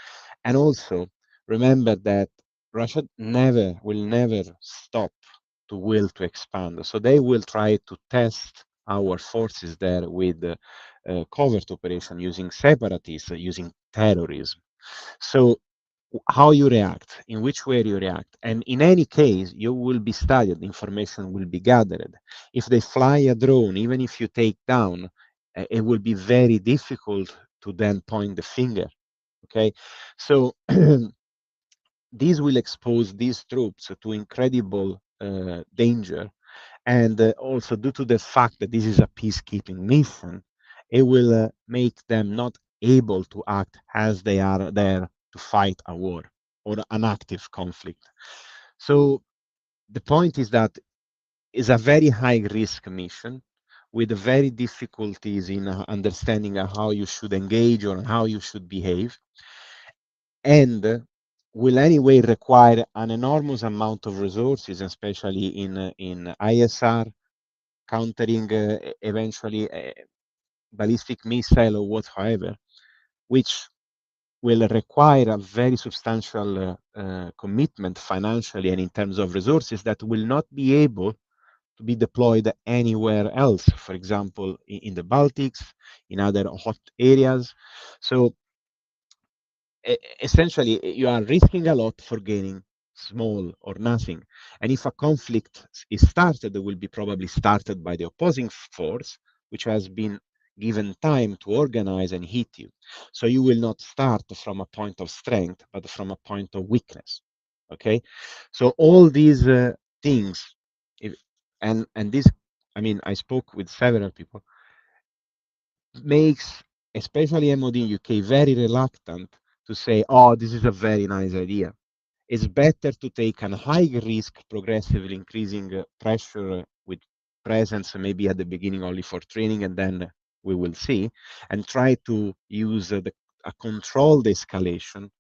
and also remember that Russia will never stop to will to expand. So they will try to test our forces there with covert operation using separatists, using terrorism. So how you react, in which way you react. And in any case, you will be studied, information will be gathered. If they fly a drone, even if you take down, it will be very difficult to then point the finger. Okay, so this will expose these troops to incredible danger. And also, due to the fact that this is a peacekeeping mission, it will make them not able to act as they are there to fight a war or an active conflict. So the point is that it's a very high risk mission with very difficulties in understanding how you should engage or how you should behave, and will anyway require an enormous amount of resources, especially in ISR, countering eventually a ballistic missile or whatsoever, which will require a very substantial commitment financially and in terms of resources that will not be able to be deployed anywhere else, for example, in the Baltics, in other hot areas. So essentially, you are risking a lot for gaining small or nothing. And if a conflict is started, it will be probably started by the opposing force, which has been given time to organize and hit you. So you will not start from a point of strength, but from a point of weakness. Okay, so all these things, if, and this, I mean, I spoke with several people, makes especially MOD in UK very reluctant to say, oh, this is a very nice idea. It's better to take a high risk, progressively increasing pressure with presence, maybe at the beginning only for training, and then we will see, and try to use a controlled escalation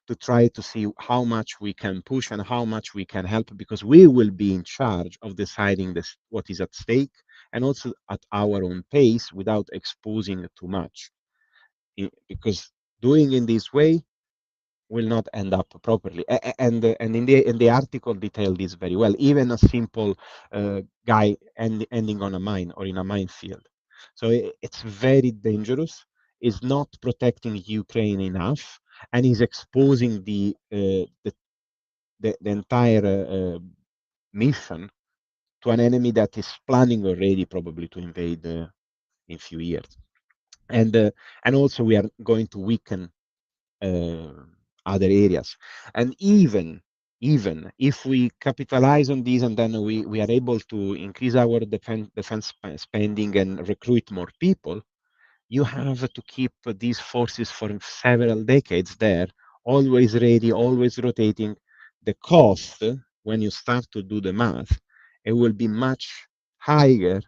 to try to see how much we can push and how much we can help, because we will be in charge of deciding this, what is at stake, and also at our own pace without exposing too much. Because doing in this way will not end up properly. And in the article detailed this very well. Even a simple guy ending on a mine or in a minefield. So it's very dangerous. It's not protecting Ukraine enough, and is exposing the entire mission to an enemy that is planning already probably to invade in few years. And also we are going to weaken other areas. And even if we capitalize on this and then we are able to increase our defense spending and recruit more people, you have to keep these forces for several decades there, always ready, always rotating. The cost, when you start to do the math, it will be much higher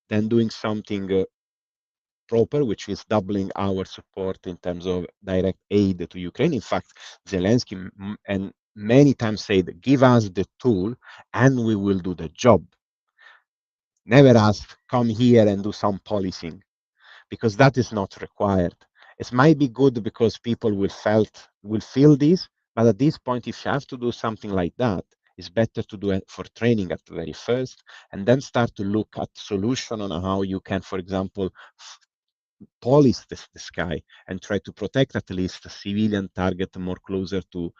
than doing something proper, which is doubling our support in terms of direct aid to Ukraine. In fact, Zelensky and many times said, give us the tool and we will do the job. Never ask, come here and do some policing, because that is not required. It might be good because people will feel this, but at this point, if you have to do something like that, it's better to do it for training at the very first, and then start to look at solution on how you can, for example, police the sky and try to protect at least the civilian target more closer to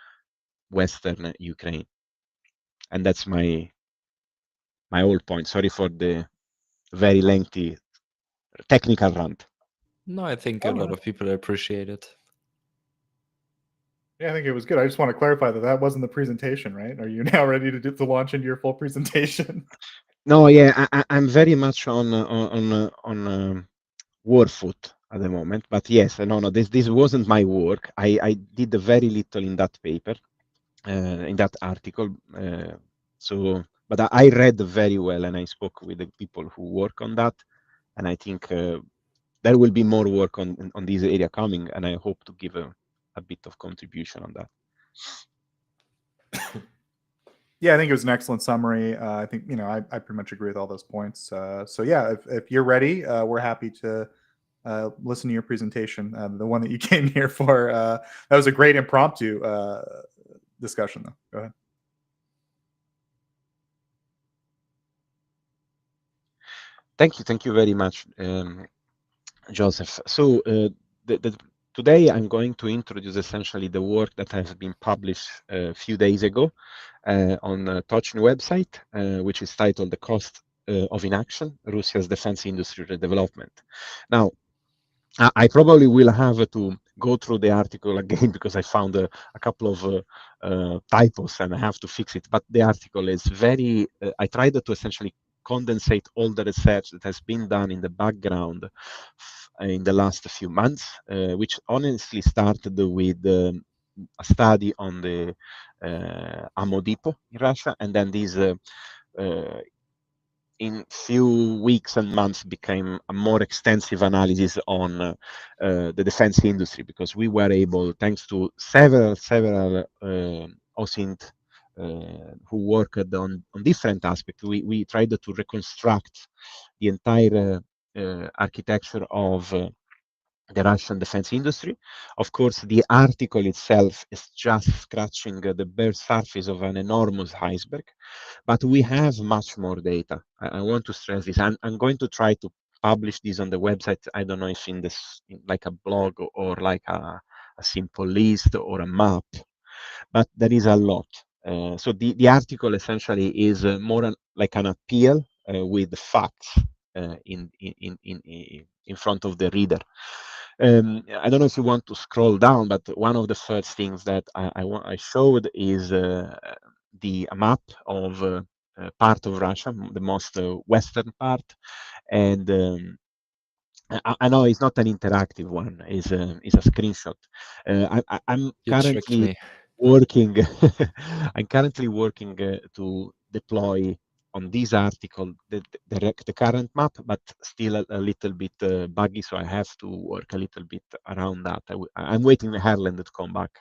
Western Ukraine. And that's my whole point. Sorry for the very lengthy technical rant. No, I think Oh, a lot no. of people appreciate it. Yeah, I think it was good. I just want to clarify that wasn't the presentation, right? Are you now ready to launch into your full presentation? No, yeah, I'm very much on war foot at the moment. But yes, no, this wasn't my work. I did very little in that paper, in that article. But I read very well, and I spoke with the people who work on that, and I think there will be more work on this area coming, and I hope to give a bit of contribution on that. Yeah, I think it was an excellent summary. I think I pretty much agree with all those points. So yeah, if you're ready, we're happy to listen to your presentation. The one that you came here for. That was a great impromptu discussion, though. Go ahead. Thank you very much, Joseph. So today I'm going to introduce essentially the work that has been published a few days ago on Tochnyi website, which is titled "The Cost of Inaction: Russia's Defense Industry Redevelopment." Now, I probably will have to go through the article again because I found a couple of typos and I have to fix it. But the article is very, I tried to essentially condensate all the research that has been done in the background in the last few months, which honestly started with a study on the ammo depot in Russia, and then these in few weeks and months became a more extensive analysis on the defense industry, because we were able, thanks to several OSINT who worked on different aspects, we tried to reconstruct the entire architecture of the Russian defense industry. Of course, the article itself is just scratching the bare surface of an enormous iceberg, but we have much more data. I want to stress this. I'm going to try to publish this on the website. I don't know if like a blog or like a simple list or a map, but there is a lot. So the article essentially is more like an appeal with facts in front of the reader. I don't know if you want to scroll down, but one of the first things that I showed is the map of part of Russia, the most western part, and I know it's not an interactive one; it's a screenshot. I'm You tricked currently me. working. I'm currently working to deploy on this article the current map, but still a little bit buggy, so I have to work a little bit around that. I'm waiting for Herland to come back,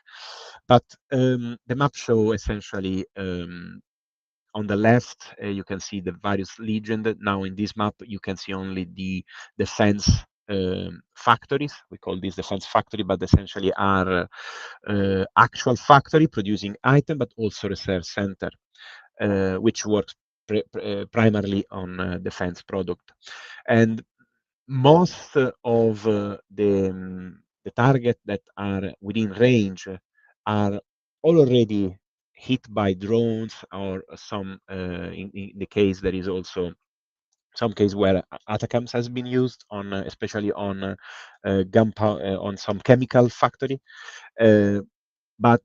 but the map show essentially. On the left, you can see the various legions. Now in this map, you can see only the defense factories. We call this defense factory, but essentially are actual factory producing item, but also research center, which works primarily on defense product. And most of the target that are within range are already hit by drones, or some in the case there is also some case where ATACMS has been used on especially on gunpowder, on some chemical factory, but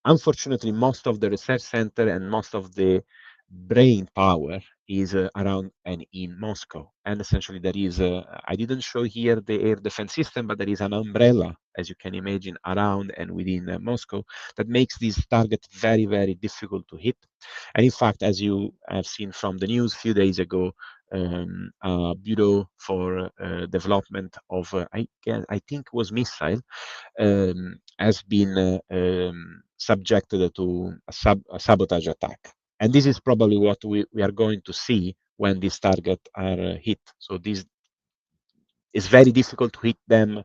unfortunately most of the research center and most of the brain power is around and in Moscow. And essentially there is, I didn't show here the air defense system, but there is an umbrella, as you can imagine, around and within Moscow that makes this target very, very difficult to hit. And in fact, as you have seen from the news a few days ago, Bureau for Development of, I think was missile, has been subjected to a sabotage attack. And this is probably what we are going to see when these targets are hit. So this is very difficult to hit them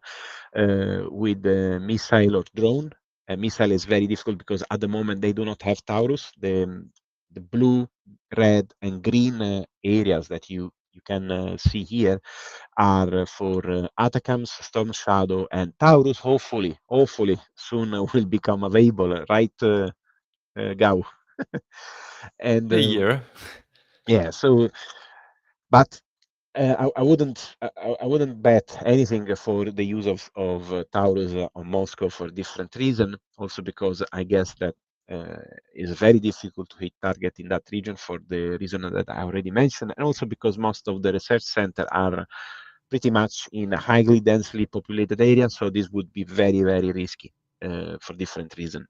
with a missile or drone. A missile is very difficult because at the moment they do not have Taurus. The blue, red, and green areas that you can see here are for ATACMS, Storm Shadow, and Taurus. Hopefully soon will become available. Right, Gau. And A year. yeah, so but I wouldn't I wouldn't bet anything for the use of Taurus on Moscow for different reason. Also because I guess that is very difficult to hit target in that region for the reason that I already mentioned, and also because most of the research centers are pretty much in a highly densely populated area, so this would be very, very risky for different reasons.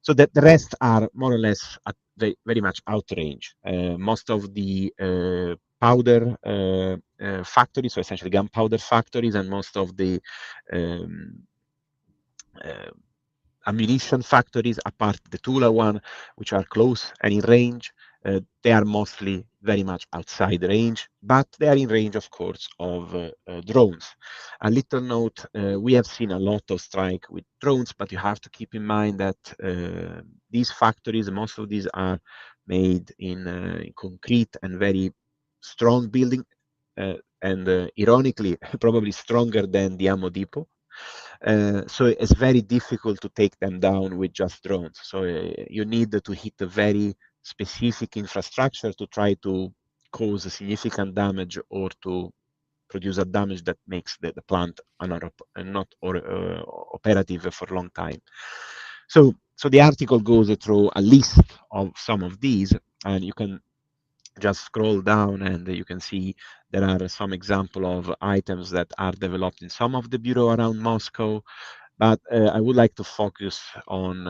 So that the rest are more or less at very much out range. Most of the powder factories, so essentially gunpowder factories, and most of the um, uh, ammunition factories, apart the Tula one, which are close and in range, they are mostly very much outside range, but they are in range, of course, of drones. A little note, we have seen a lot of strike with drones, but you have to keep in mind that these factories, most of these are made in concrete and very strong building, and ironically, probably stronger than the ammo depot. So it's very difficult to take them down with just drones. So you need to hit a very specific infrastructure to try to cause a significant damage or to produce a damage that makes the plant not operative for a long time. So the article goes through a list of some of these, and you can just scroll down and you can see there are some example of items that are developed in some of the bureau around Moscow. But I would like to focus on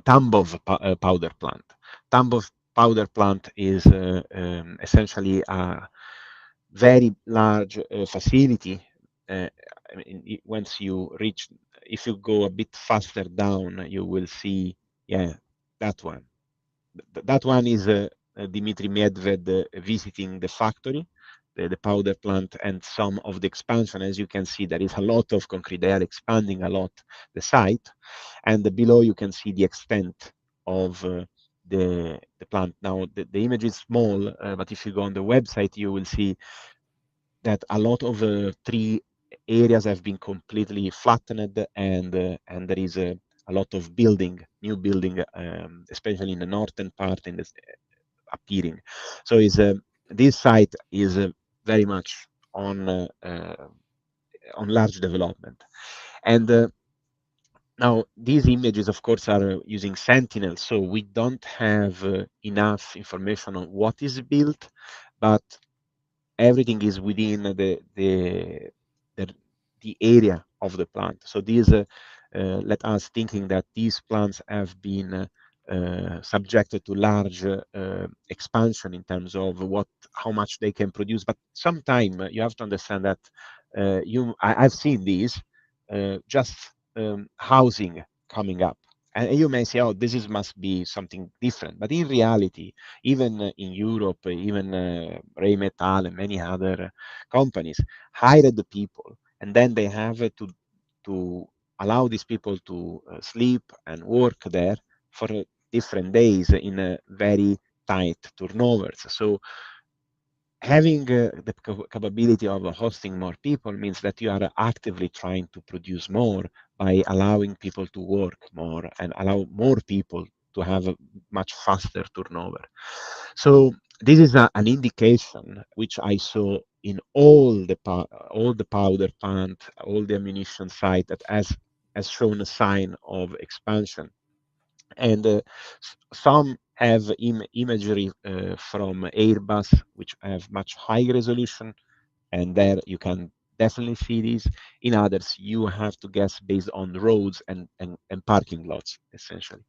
Tambov powder plant. Tambov powder plant is essentially a very large facility. I mean, once you reach, if you go a bit faster down, you will see, yeah, that one. That one is Dmitry Medved visiting the factory, the powder plant, and some of the expansion. As you can see, there is a lot of concrete. They are expanding a lot the site, and below you can see the extent of the plant. Now the image is small, but if you go on the website, you will see that a lot of tree areas have been completely flattened, and there is a lot of new building, especially in the northern part, in this appearing. So this site is very much on large development, and now these images, of course, are using Sentinel, so we don't have enough information on what is built, but everything is within the area of the plant. So these let us thinking that these plants have been subjected to large expansion in terms of how much they can produce. But sometime you have to understand that I've seen these just housing coming up. And you may say, oh, must be something different. But in reality, even in Europe, even Rheinmetall and many other companies hired the people, and then they have to allow these people to sleep and work there for different days in a very tight turnovers. So having the capability of hosting more people means that you are actively trying to produce more by allowing people to work more and allow more people to have a much faster turnover. So this is an indication which I saw in all the powder plant, all the ammunition site that has shown a sign of expansion. And some have imagery from Airbus, which have much higher resolution, and there you can definitely see these. In others, you have to guess based on roads and parking lots, essentially.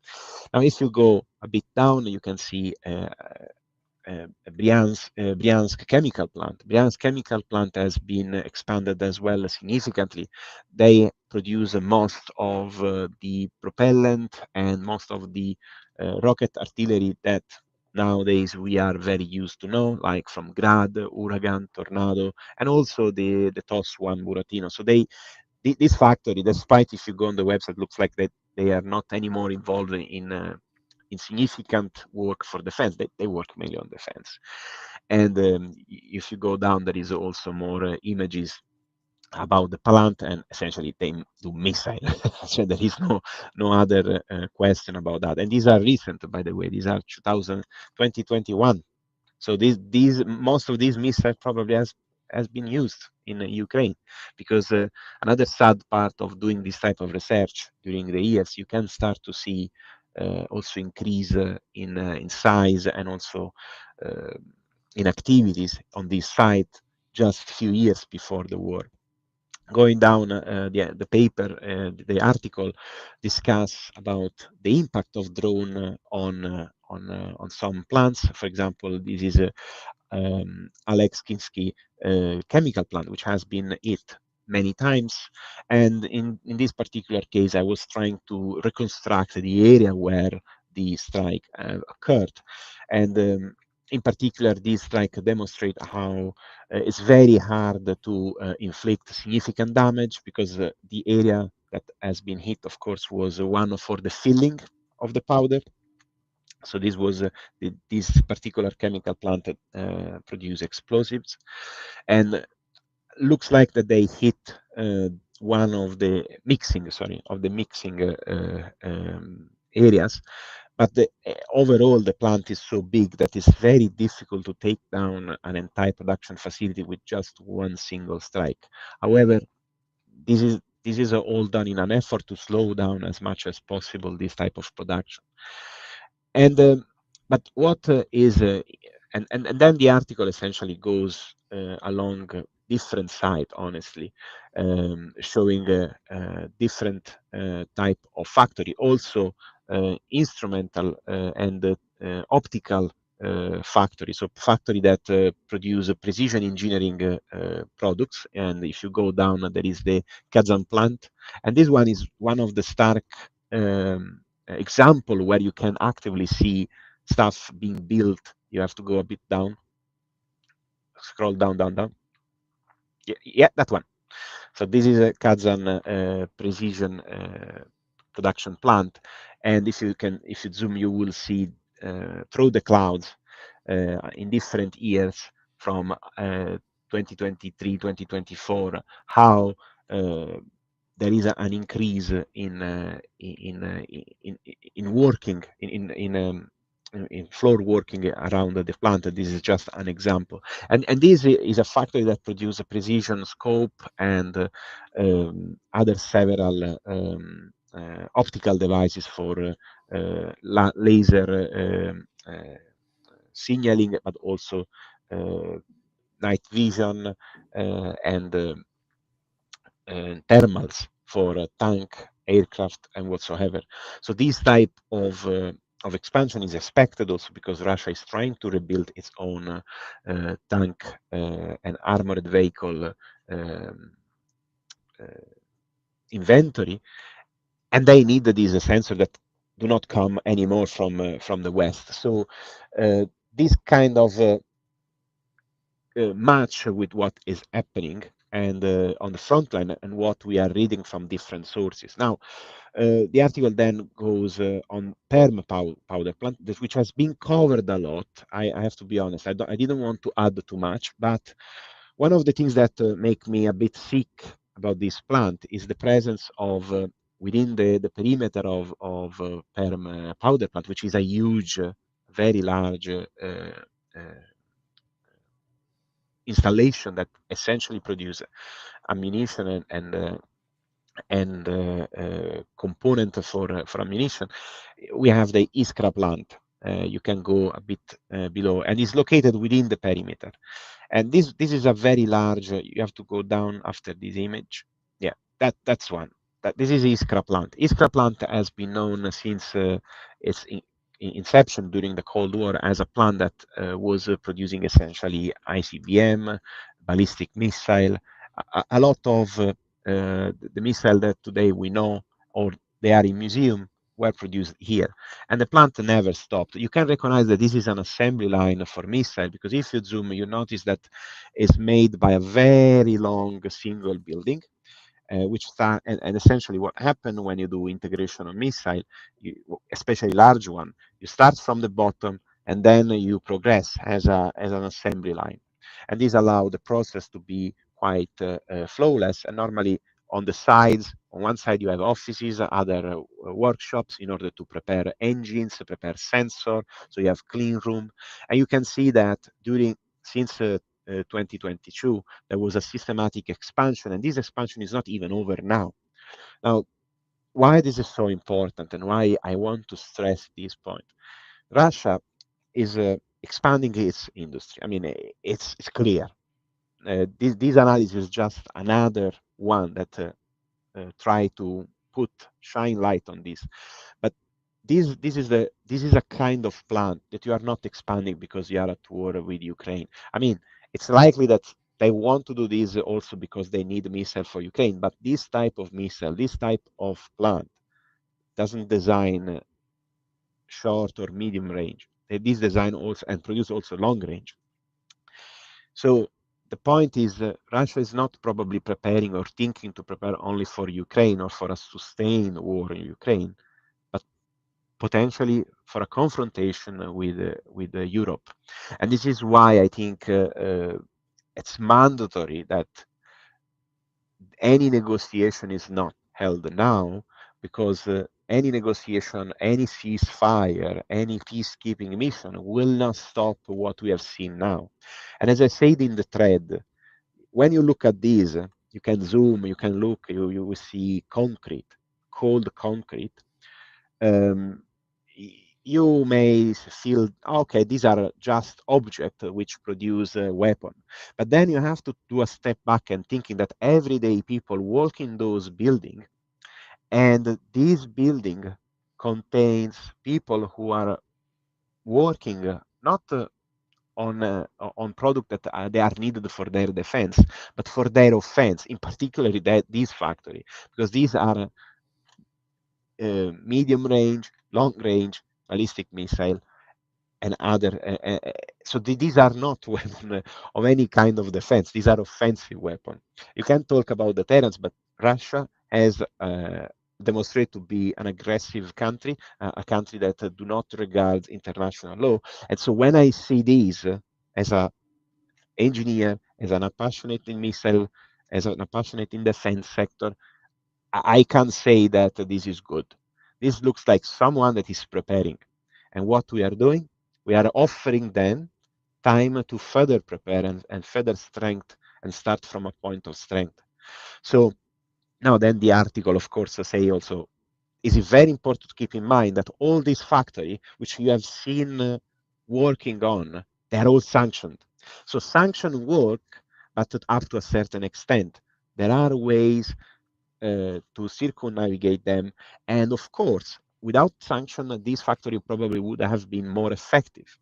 Now, if you go a bit down, you can see Bryansk chemical plant. Bryansk chemical plant has been expanded as well significantly. They produce most of the propellant and most of the rocket artillery that nowadays we are very used to know, like from Grad, Uragan, Tornado, and also the TOS one Buratino. So this factory, despite if you go on the website, looks like that they are not anymore involved in significant work for defense. They work mainly on defense. And if you go down, there is also more images about the plant, and essentially they do missile. So there is no other question about that. And these are recent, by the way. These are 2021. So these most of these missiles probably has been used in Ukraine, because another sad part of doing this type of research during the years, you can start to see also increase in size, and also uh, in activities on this site just a few years before the war. Going down the paper, the article discuss about the impact of drone on some plants. For example, this is Alex Kinsky chemical plant, which has been hit many times. And in this particular case, I was trying to reconstruct the area where the strike occurred. And in particular, this strike demonstrate how it's very hard to inflict significant damage, because the area that has been hit, of course, was one for the filling of the powder. So this was this particular chemical plant that produce explosives, and looks like that they hit one of the mixing areas. But overall, the plant is so big that it's very difficult to take down an entire production facility with just one single strike. However, this is all done in an effort to slow down as much as possible this type of production. And but what is and then the article essentially goes along different side, honestly, showing different type of factory, also instrumental and optical factory, so factory that produce precision engineering products. And if you go down, there is the Kazan plant, and this one is one of the stark example where you can actively see stuff being built. You have to go a bit down, scroll down. Yeah, that one. So this is a Kazan precision production plant, and if you zoom, you will see through the clouds in different years from 2023, 2024, how there is an increase in working in floor working around the plant. This is just an example, and this is a factory that produces a precision scope and other several optical devices for laser signaling, but also night vision and thermals for tank, aircraft, and whatsoever. So this type of expansion is expected also because Russia is trying to rebuild its own tank and armored vehicle inventory, and they need these sensors that do not come anymore from the West. So this kind of match with what is happening and on the front line and what we are reading from different sources. Now, the article then goes on perm powder plant, which has been covered a lot. I have to be honest, I didn't want to add too much, but one of the things that make me a bit sick about this plant is the presence of within the perimeter of perm powder plant, which is a huge, very large installation that essentially produce ammunition and component for ammunition. We have the Iskra plant. You can go a bit below, and it's located within the perimeter. And this is a very large. You have to go down after this image. Yeah, that's one. This is Iskra plant. Iskra plant has been known since its inception during the Cold War as a plant that was producing essentially ICBM, ballistic missile, a lot of the missile that today we know or they are in museum were produced here, and the plant never stopped. You can recognize that this is an assembly line for missile, because if you zoom, you notice that it's made by a very long single building, which start and essentially what happened when you do integration of missile, especially large one, you start from the bottom and then you progress as an assembly line, and this allow the process to be quite flawless. And normally on the sides, on one side you have offices, other workshops in order to prepare engines, prepare sensor. So you have clean room, and you can see that since 2022 there was a systematic expansion, and this expansion is not even over now. Now, why this is so important and why I want to stress this point? Russia is expanding its industry. I mean, it's clear. This analysis is just another one that try to shine light on this. But this is a kind of plan that you are not expanding because you are at war with Ukraine. I mean, it's likely that they want to do this also because they need a missile for Ukraine. But this type of missile, this type of plant, doesn't design short or medium range. This design also and produce also long range. So the point is, Russia is not probably preparing or thinking to prepare only for Ukraine or for a sustained war in Ukraine, but potentially for a confrontation with Europe. And this is why I think it's mandatory that any negotiation is not held now, because any negotiation, any ceasefire, any peacekeeping mission will not stop what we have seen now. And as I said in the thread, when you look at these, you can zoom, you can look, you will see concrete, cold concrete. You may feel, okay, these are just objects which produce a weapon. But then you have to do a step back and thinking that everyday people walk in those buildings, and this building contains people who are working not on product that they are needed for their defense, but for their offense, in particular this factory, because these are medium range, long range ballistic missile and other. So these are not weapons of any kind of defense. These are offensive weapons. You can talk about deterrence, but Russia has demonstrated to be an aggressive country, a country that do not regard international law. And so when I see these as an engineer, as an passionate in missile, as an passionate in defense sector, I can say that this is good. This looks like someone that is preparing. And what we are doing, we are offering them time to further prepare and further strength and start from a point of strength. So now then the article, of course, say also, is it very important to keep in mind that all these factory, which you have seen working on, they are all sanctioned. So sanction work, but up to a certain extent. There are ways to circumnavigate them. And of course, without sanction, this factory probably would have been more effective.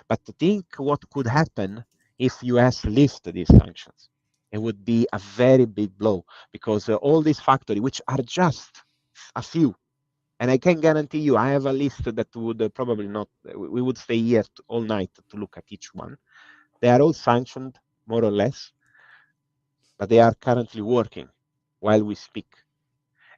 But think what could happen if US lift these sanctions. It would be a very big blow, because all these factories, which are just a few, and I can guarantee you, I have a list that would probably not, we would stay here all night to look at each one. They are all sanctioned, more or less, but they are currently working while we speak.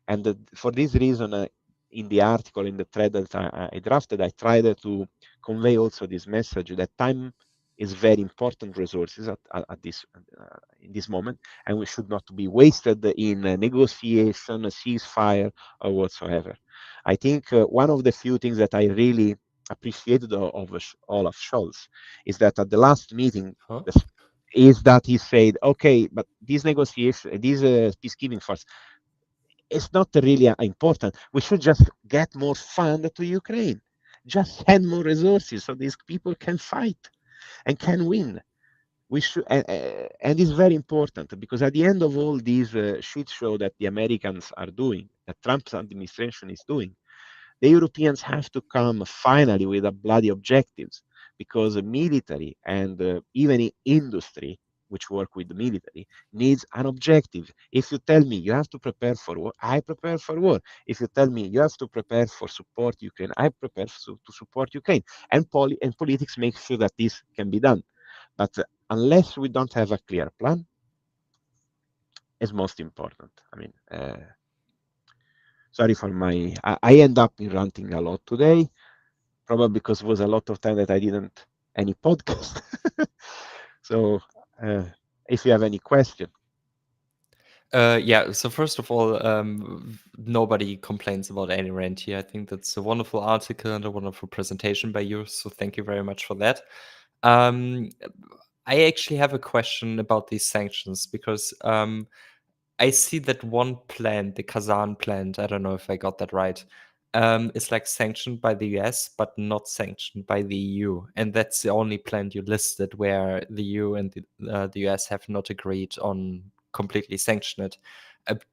And for this reason, in the article, in the thread that I drafted, I tried to convey also this message that time is very important resources in this moment, and we should not be wasted in negotiation, a ceasefire, or whatsoever. I think one of the few things that I really appreciated of Olaf Scholz is that at the last meeting, is that he said, okay, but these negotiations, these peacekeeping force, it's not really important. We should just get more fund to Ukraine, just send more resources so these people can fight and can win. We should, and it's very important, because at the end of all these shit show that the Americans are doing, that Trump's administration is doing, the Europeans have to come finally with a bloody objectives, because the military and even industry, which work with the military, needs an objective. If you tell me you have to prepare for war, I prepare for war. If you tell me you have to prepare for support Ukraine, I prepare to support Ukraine. And politics make sure that this can be done. But unless we don't have a clear plan, it's most important. I mean, sorry for I end up ranting a lot today, probably because it was a lot of time that I didn't any podcast. So if you have any question, Yeah, so first of all, nobody complains about any rant here. I think that's a wonderful article and a wonderful presentation by you. So thank you very much for that. I actually have a question about these sanctions because I see that one plant, the Kazan plant, I don't know if I got that right, is like sanctioned by the US, but not sanctioned by the EU. And that's the only plant you listed where the EU and the US have not agreed on completely sanction it.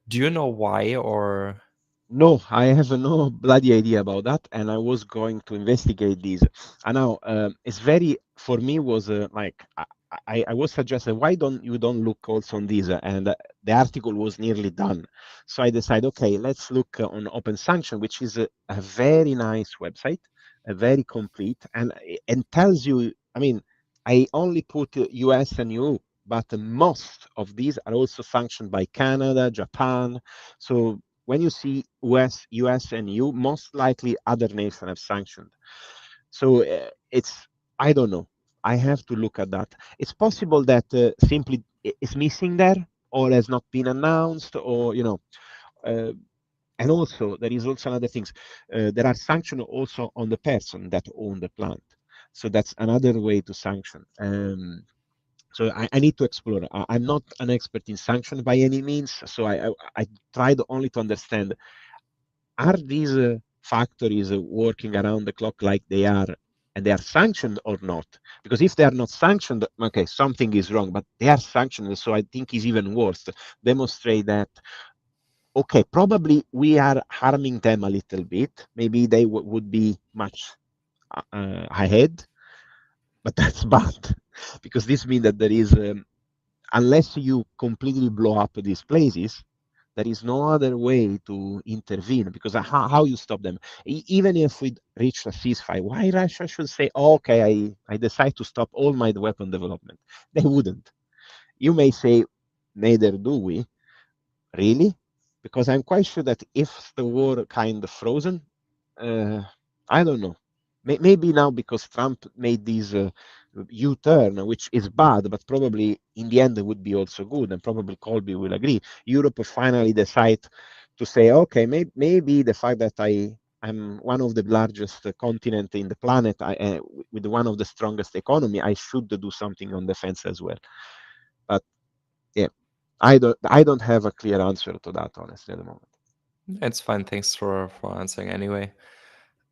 Do you know why or? No, I have no bloody idea about that, and I was going to investigate these. And now it's very for me was like I was suggested why don't you don't look also on these, and the article was nearly done, so I decided okay, let's look on Open Sanction, which is a very nice website, a very complete, and tells you. I mean, I only put US and EU, but most of these are also sanctioned by Canada, Japan, so when you see US and EU, most likely other nations have sanctioned. So it's, I don't know. I have to look at that. It's possible that simply is missing there or has not been announced or, and also there is also another things. There are sanctions also on the person that own the plant. So that's another way to sanction. So I need to explore. I'm not an expert in sanctions by any means. So I tried only to understand, are these factories working around the clock like they are, and they are sanctioned or not? Because if they are not sanctioned, okay, something is wrong, but they are sanctioned. So I think it's even worse. Demonstrate that, okay, probably we are harming them a little bit. Maybe they would be much ahead, but that's bad because this means that there is unless you completely blow up these places, there is no other way to intervene because how you stop them? Even if we reach a ceasefire, why Russia should say, oh, okay, I decide to stop all my weapon development? They wouldn't. You may say, neither do we. Really? Because I'm quite sure that if the war kind of frozen, I don't know. Maybe now because Trump made this U-turn, which is bad, but probably in the end it would be also good, and probably Colby will agree. Europe finally decide to say, okay, maybe the fact that I'm one of the largest continent in the planet, with one of the strongest economy, I should do something on defense as well. But yeah, I don't have a clear answer to that honestly at the moment. It's fine. Thanks for answering anyway.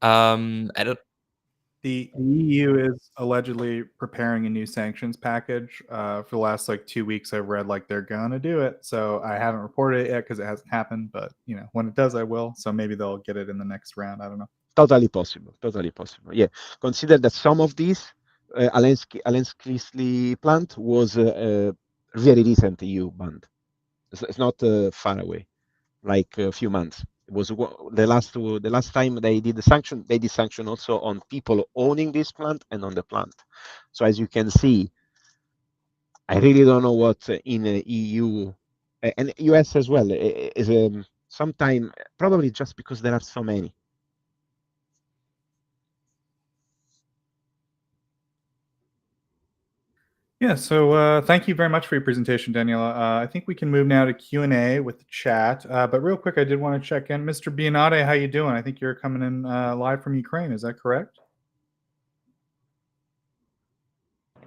I don't. The EU is allegedly preparing a new sanctions package. For the last like 2 weeks, I've read like they're gonna do it. So I haven't reported it yet because it hasn't happened. But when it does, I will. So maybe they'll get it in the next round. I don't know. Totally possible. Totally possible. Yeah. Consider that some of these Alensky plant was very recent EU banned. It's not far away, like a few months. It was the last time they did the sanction. They did sanction also on people owning this plant and on the plant. So as you can see, I really don't know what in EU and US as well is sometime probably just because there are so many. Yeah, so thank you very much for your presentation, Daniele. I think we can move now to Q&A with the chat. But real quick, I did want to check in. Mr. Bionade, how you doing? I think you're coming in live from Ukraine. Is that correct?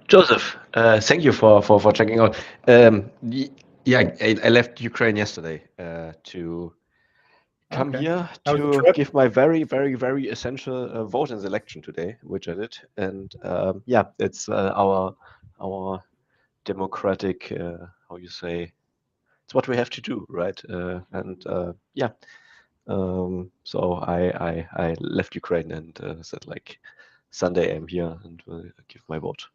Joseph, thank you for checking out. Yeah, I left Ukraine yesterday to come here to give my very, very, very essential vote in the election today, which I did. And yeah, it's our democratic, how you say, it's what we have to do, right? Yeah, so I left Ukraine and said like Sunday I'm here and will give my vote.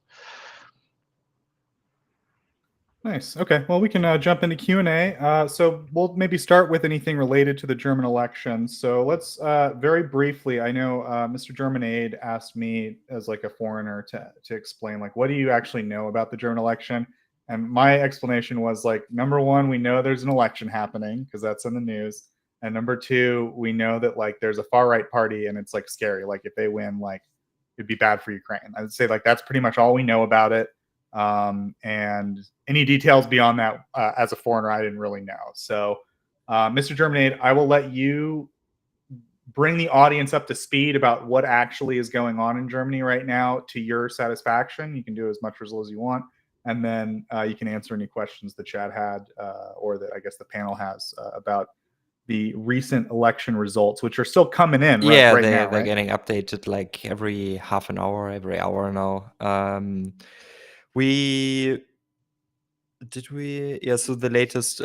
Nice. Okay. Well, we can jump into Q&A. So we'll maybe start with anything related to the German election. So let's very briefly, I know Mr. German Aid asked me as like a foreigner to explain like, what do you actually know about the German election? And my explanation was like, number one, we know there's an election happening because that's in the news. And number two, we know that like there's a far right party and it's like scary. Like if they win, like it'd be bad for Ukraine. I would say like that's pretty much all we know about it. And any details beyond that, as a foreigner, I didn't really know. So, Mr. Germinate, I will let you bring the audience up to speed about what actually is going on in Germany right now to your satisfaction. You can do as much or as little as you want, and then you can answer any questions the chat had, or that I guess the panel has, about the recent election results, which are still coming in right now, they're right? getting updated like every half an hour, every hour now. So the latest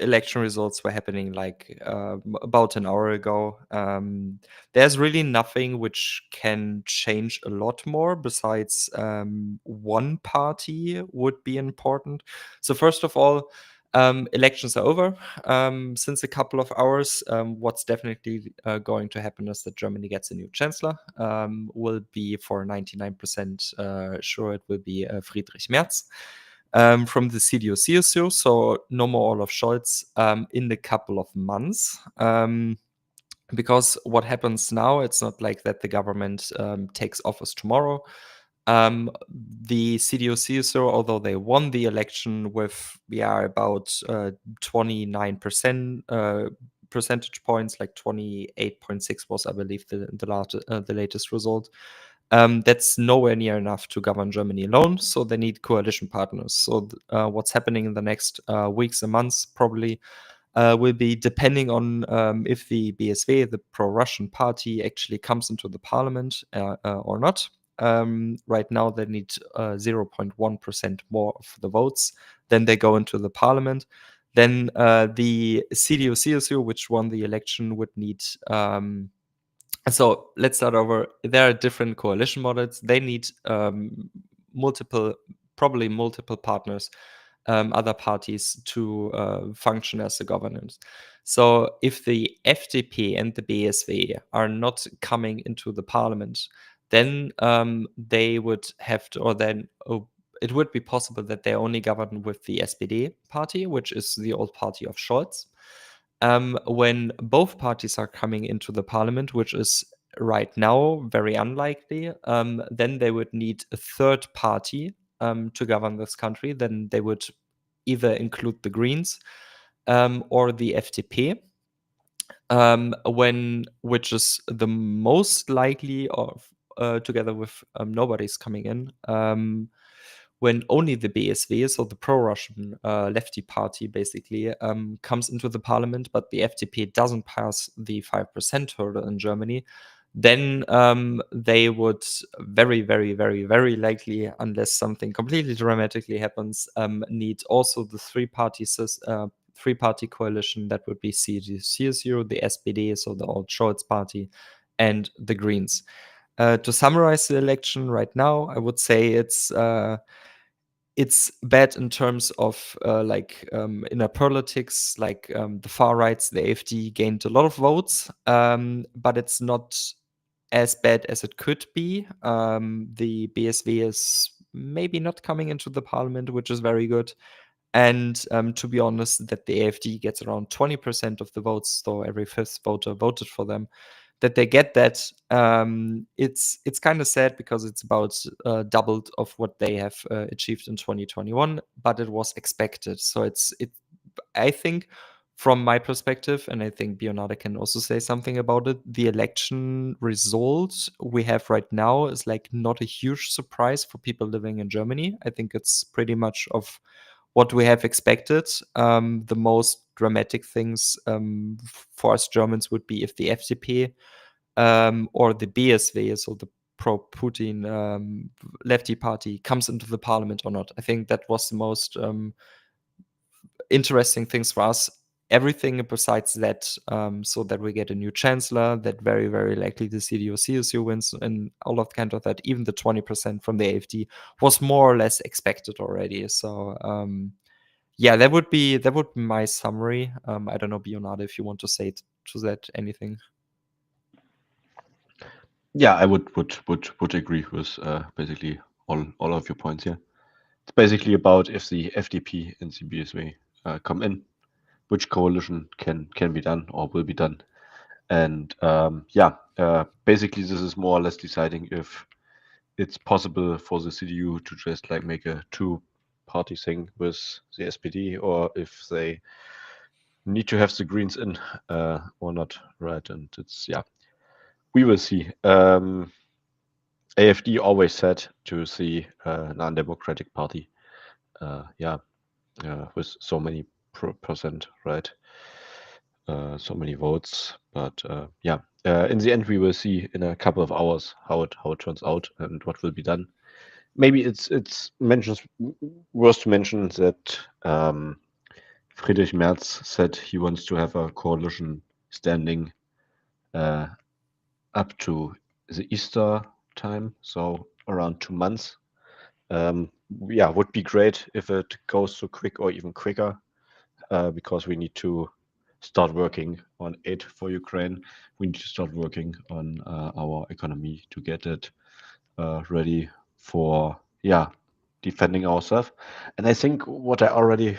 election results were happening like about an hour ago. There's really nothing which can change a lot more besides one party would be important. So first of all, elections are over since a couple of hours. What's definitely going to happen is that Germany gets a new chancellor. Will be for 99% sure it will be Friedrich Merz. From the CDU-CSU, so no more Olaf Scholz in a couple of months. Because what happens now, it's not like that the government takes office tomorrow. The CDU-CSU, although they won the election with about 29% percentage points, like 28.6 was, I believe, the latest result. That's nowhere near enough to govern Germany alone, so they need coalition partners. So what's happening in the next weeks and months probably will be depending on if the BSV, the pro-Russian party, actually comes into the parliament or not. Right now, they need 0.1% more of the votes. Then they go into the parliament. Then the CDU-CSU, which won the election, would need... So let's start over. There are different coalition models. They need probably multiple partners, other parties to function as a governance. So if the FDP and the BSV are not coming into the parliament, then they would have to, or then it would be possible that they only govern with the SPD party, which is the old party of Scholz. When both parties are coming into the parliament, which is right now very unlikely, then they would need a third party to govern this country. Then they would either include the Greens or the FDP, which is the most likely, of together with nobody's coming in. When only the BSV, so the pro-Russian lefty party, basically comes into the parliament, but the FDP doesn't pass the 5% hurdle in Germany, then they would very, very, very, very likely, unless something completely dramatically happens, need also the three-party coalition. That would be CDU-CSU, the SPD, so the old Scholz party, and the Greens. To summarize the election right now, I would say it's bad in terms of inner politics, like the far rights, the AfD gained a lot of votes, but it's not as bad as it could be. The BSV is maybe not coming into the parliament, which is very good. And to be honest, that the AfD gets around 20% of the votes, so every fifth voter voted for them. That they get that, it's kind of sad because it's about doubled of what they have achieved in 2021, but it was expected. So I think from my perspective, and I think Bionada can also say something about it, the election result we have right now is like not a huge surprise for people living in Germany. I think it's pretty much of what we have expected. The most dramatic things for us Germans would be if the FDP or the BSV, so the pro-Putin lefty party, comes into the parliament or not. I think that was the most interesting things for us. Everything besides that, so that we get a new chancellor, that very, very likely the CDU-CSU wins, and all of kind of that, even the 20% from the AfD was more or less expected already. So yeah, that would be my summary. I don't know, Bionada, if you want to say to that anything. Yeah, I would agree with basically all of your points here. It's basically about if the FDP and the BSV come in, which coalition can be done or will be done. And basically this is more or less deciding if it's possible for the CDU to just like make a two-party thing with the SPD, or if they need to have the Greens in or not, right? And it's we will see. AfD always said to see non-democratic party, with so many percent, right? So many votes, but in the end we will see in a couple of hours how it turns out and what will be done. Maybe it's worth to mention that Friedrich Merz said he wants to have a coalition standing up to the Easter time, so around 2 months. Would be great if it goes so quick or even quicker, because we need to start working on aid for Ukraine. We need to start working on our economy to get it ready for defending ourselves. And I think what I already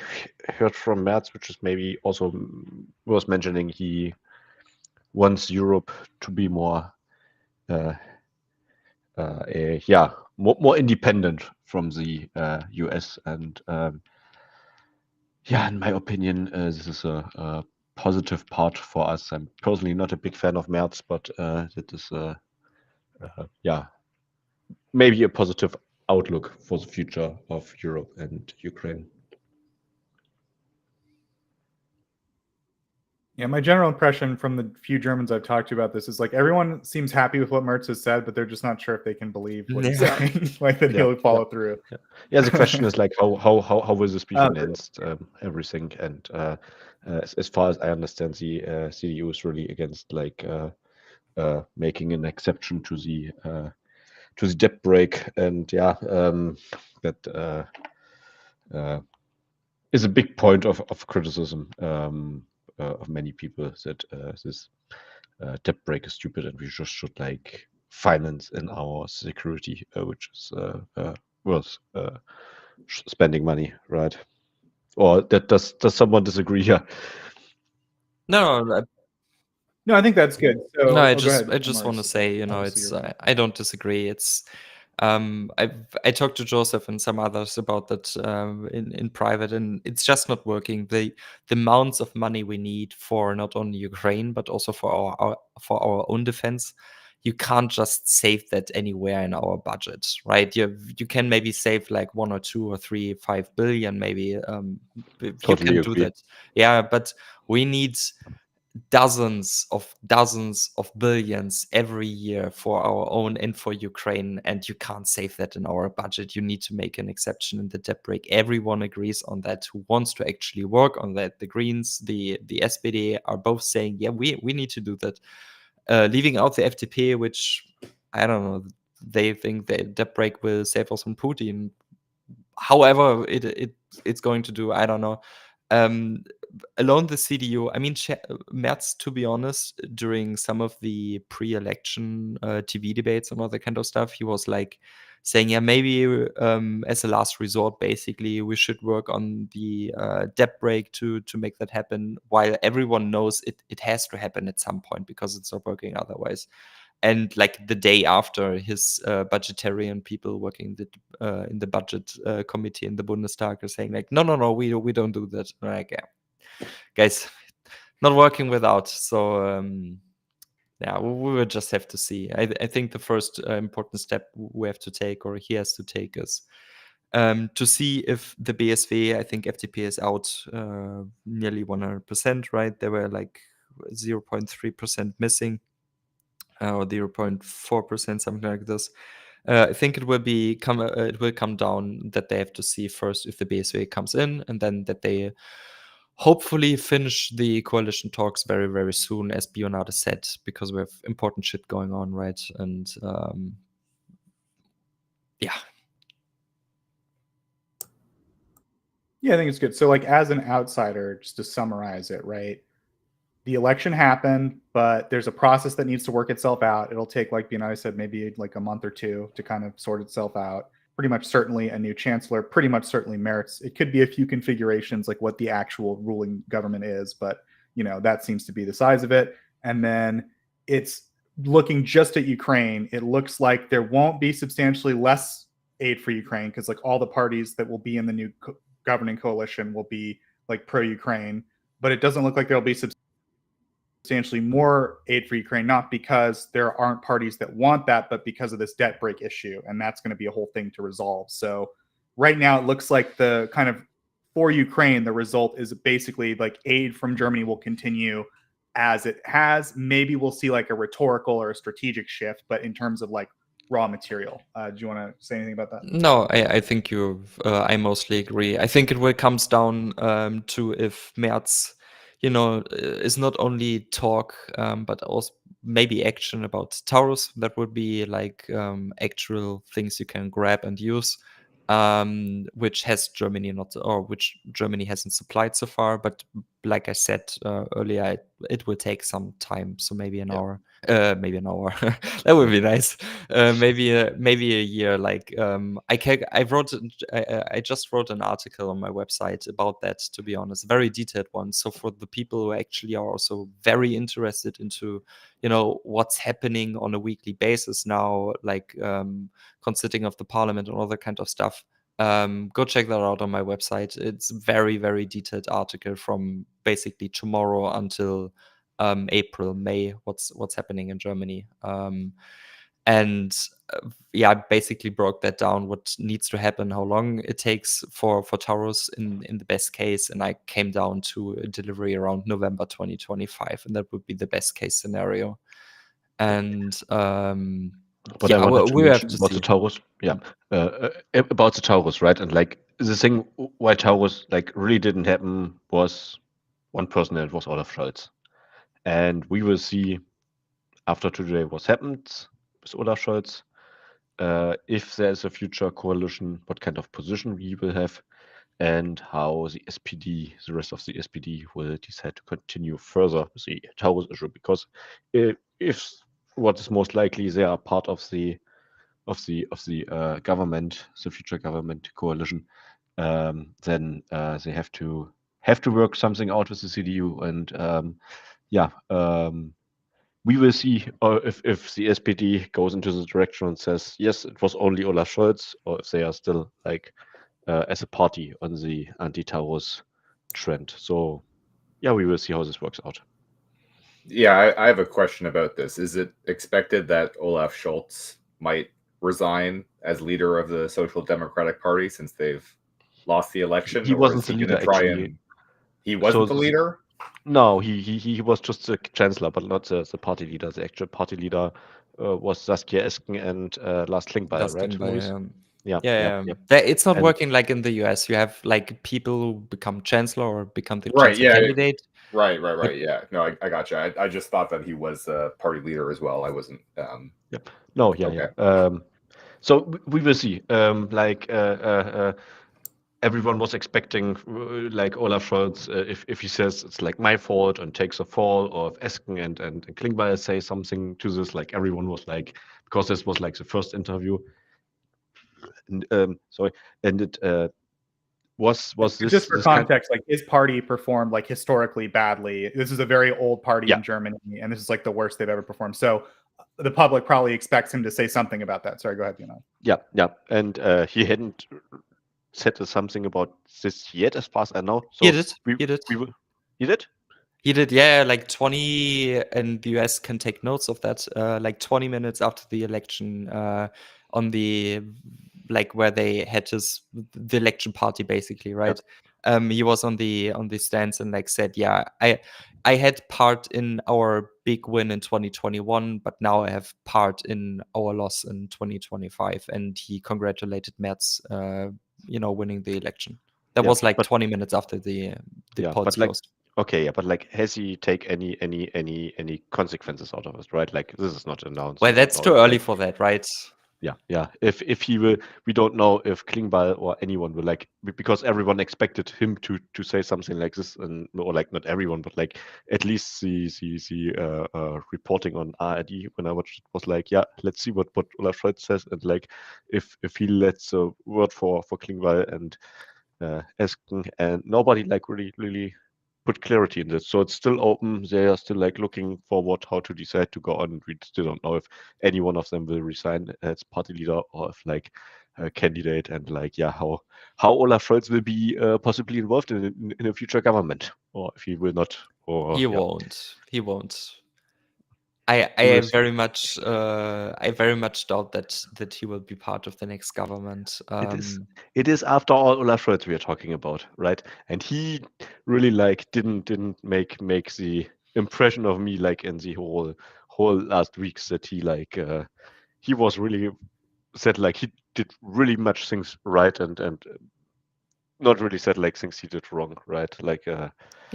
heard from Merz, which is maybe also worth mentioning, he wants Europe to be more more independent from the US. And in my opinion, this is a positive part for us. I'm personally not a big fan of Merz, but that is maybe a positive outlook for the future of Europe and Ukraine. Yeah, my general impression from the few Germans I've talked to about this is like everyone seems happy with what Merz has said, but they're just not sure if they can believe what he's saying, like that he'll follow through. Yeah, the question is like how will this be financed? Everything, and as far as I understand, the CDU is really against like making an exception to the debt break, and that is a big point of criticism of many people, that this debt break is stupid and we just should like finance in our security, which is worth spending money, right? Or that does someone disagree here? No, No, I think that's good. So no, I go just ahead, want to Mars. say, Obviously, it's I don't disagree. It's I talked to Joseph and some others about that in private, and it's just not working. The amounts of money we need for not only Ukraine but also for our own defense, you can't just save that anywhere in our budget, right? You can maybe save like 1 or 2 or 3, 5 billion, maybe. Totally you can do agree. that, yeah. But we need dozens of billions every year for our own and for Ukraine, and you can't save that in our budget. You need to make an exception in the debt break. Everyone agrees on that who wants to actually work on that. The Greens, the SPD are both saying, yeah, we need to do that. Leaving out the FDP, which I don't know, they think the debt break will save us from Putin. However, it's going to do, I don't know. Alone the CDU, I mean, Merz, to be honest, during some of the pre-election TV debates and all that kind of stuff, he was like saying, yeah, maybe as a last resort, basically, we should work on the debt break to make that happen, while everyone knows it has to happen at some point because it's not working otherwise. And like the day after, his budgetarian people working in the budget committee in the Bundestag are saying like, no, we don't do that. Like, yeah, guys, not working without. So we will just have to see. I think the first important step we have to take, or he has to take, is to see if the BSV, I think FDP is out nearly 100%, right? There were like 0.3% missing. Or 0.4%, something like this. I think it will come down that they have to see first if the BSV comes in, and then that they hopefully finish the coalition talks very, very soon, as Bionade said, because we have important shit going on, right? And yeah, I think it's good. So, like, as an outsider, just to summarize it, right? The election happened, but there's a process that needs to work itself out. It'll take, like Bionade said, maybe like a month or two to kind of sort itself out. Pretty much certainly a new chancellor, pretty much certainly Merz. It could be a few configurations, like what the actual ruling government is, but that seems to be the size of it. And then it's looking just at Ukraine, it looks like there won't be substantially less aid for Ukraine because like all the parties that will be in the new governing coalition will be like pro-Ukraine, but it doesn't look like there'll be substantially more aid for Ukraine, not because there aren't parties that want that, but because of this debt break issue, and that's going to be a whole thing to resolve. So right now it looks like the kind of for Ukraine, the result is basically like aid from Germany will continue as it has. Maybe we'll see like a rhetorical or a strategic shift, but in terms of like raw material, do you want to say anything about that? No, I think I mostly agree. I think it will comes down to if Merz, is not only talk, but also maybe action about Taurus. That would be like actual things you can grab and use. Which has Germany not, or which Germany hasn't supplied so far. But like I said earlier, it will take some time. So maybe an hour, maybe an hour. That would be nice. Maybe a year. Like I just wrote an article on my website about that. To be honest, very detailed one. So for the people who actually are also very interested into what's happening on a weekly basis now, like consisting of the parliament and all that kind of stuff, go check that out on my website. It's very, very detailed article from basically tomorrow until April, May, what's happening in Germany. And I basically broke that down, what needs to happen, how long it takes for Taurus in the best case, and I came down to a delivery around November 2025, and that would be the best case scenario. And But I wanted to mention about the Taurus. About the Taurus, right? And like the thing why Taurus like really didn't happen was one person, and it was Olaf Scholz. And we will see after today what happens with Olaf Scholz. If there's a future coalition, what kind of position we will have, and how the SPD, the rest of the SPD, will decide to continue further with the Taurus issue. Because if what is most likely they are part of the government, the future government coalition, then they have to work something out with the CDU, and we will see if the SPD goes into the direction and says yes, it was only Olaf Scholz, or if they are still like as a party on the anti-Taurus trend. So we will see how this works out. Yeah, I have a question about this. Is it expected that Olaf Scholz might resign as leader of the Social Democratic Party since they've lost the election? He wasn't the leader, actually. He wasn't the leader? No, he was just the chancellor, but not the party leader. The actual party leader was Saskia Esken and Lars Klingbeil, right? Yeah. It's not working like in the US. You have like people who become chancellor or become the chancellor candidate. Right. Yeah. No, I gotcha. I just thought that he was a party leader as well. I wasn't. No. So we will see. Everyone was expecting like Olaf Scholz, if he says it's like my fault and takes a fall, or if Esken and Klingbeil say something to this, like everyone was like, because this was like the first interview. And, and it was this just for context, like his party performed like historically badly. This is a very old party in Germany, and this is like the worst they've ever performed. So the public probably expects him to say something about that. Sorry, go ahead, Yeah, and he hadn't said something about this yet, as far as I know. So he did. He did? He did, yeah. Like 20, and the US can take notes of that. Like 20 minutes after the election, on the like where they had the election party basically, right? He was on the stands and like said, yeah, I had part in our big win in 2021, but now I have part in our loss in 2025, and he congratulated Merz, winning the election. That was like 20 minutes after the polls closed. Okay, but like, has he take any consequences out of it, right? Like, this is not announced. Well, that's too early for that, right? Yeah. If he will, we don't know if Klingbeil or anyone will, like, because everyone expected him to say something like this, and or like not everyone, but like at least the reporting on ARD when I watched it was like, let's see what Olaf Scholz says, and like if he lets a word for Klingbeil and Esken, and nobody like really put clarity in this. So it's still open. They are still like looking forward how to decide to go on. We still don't know if any one of them will resign as party leader or if like a candidate, and like how Olaf Scholz will be possibly involved in a future government, or if he will not. Or He won't. He won't. I very much doubt that he will be part of the next government. It is after all Olaf Scholz we are talking about, right? And he really like didn't make the impression of me like in the whole last weeks that he like he was really said like he did really much things right and not really said like things he did wrong, right? Like I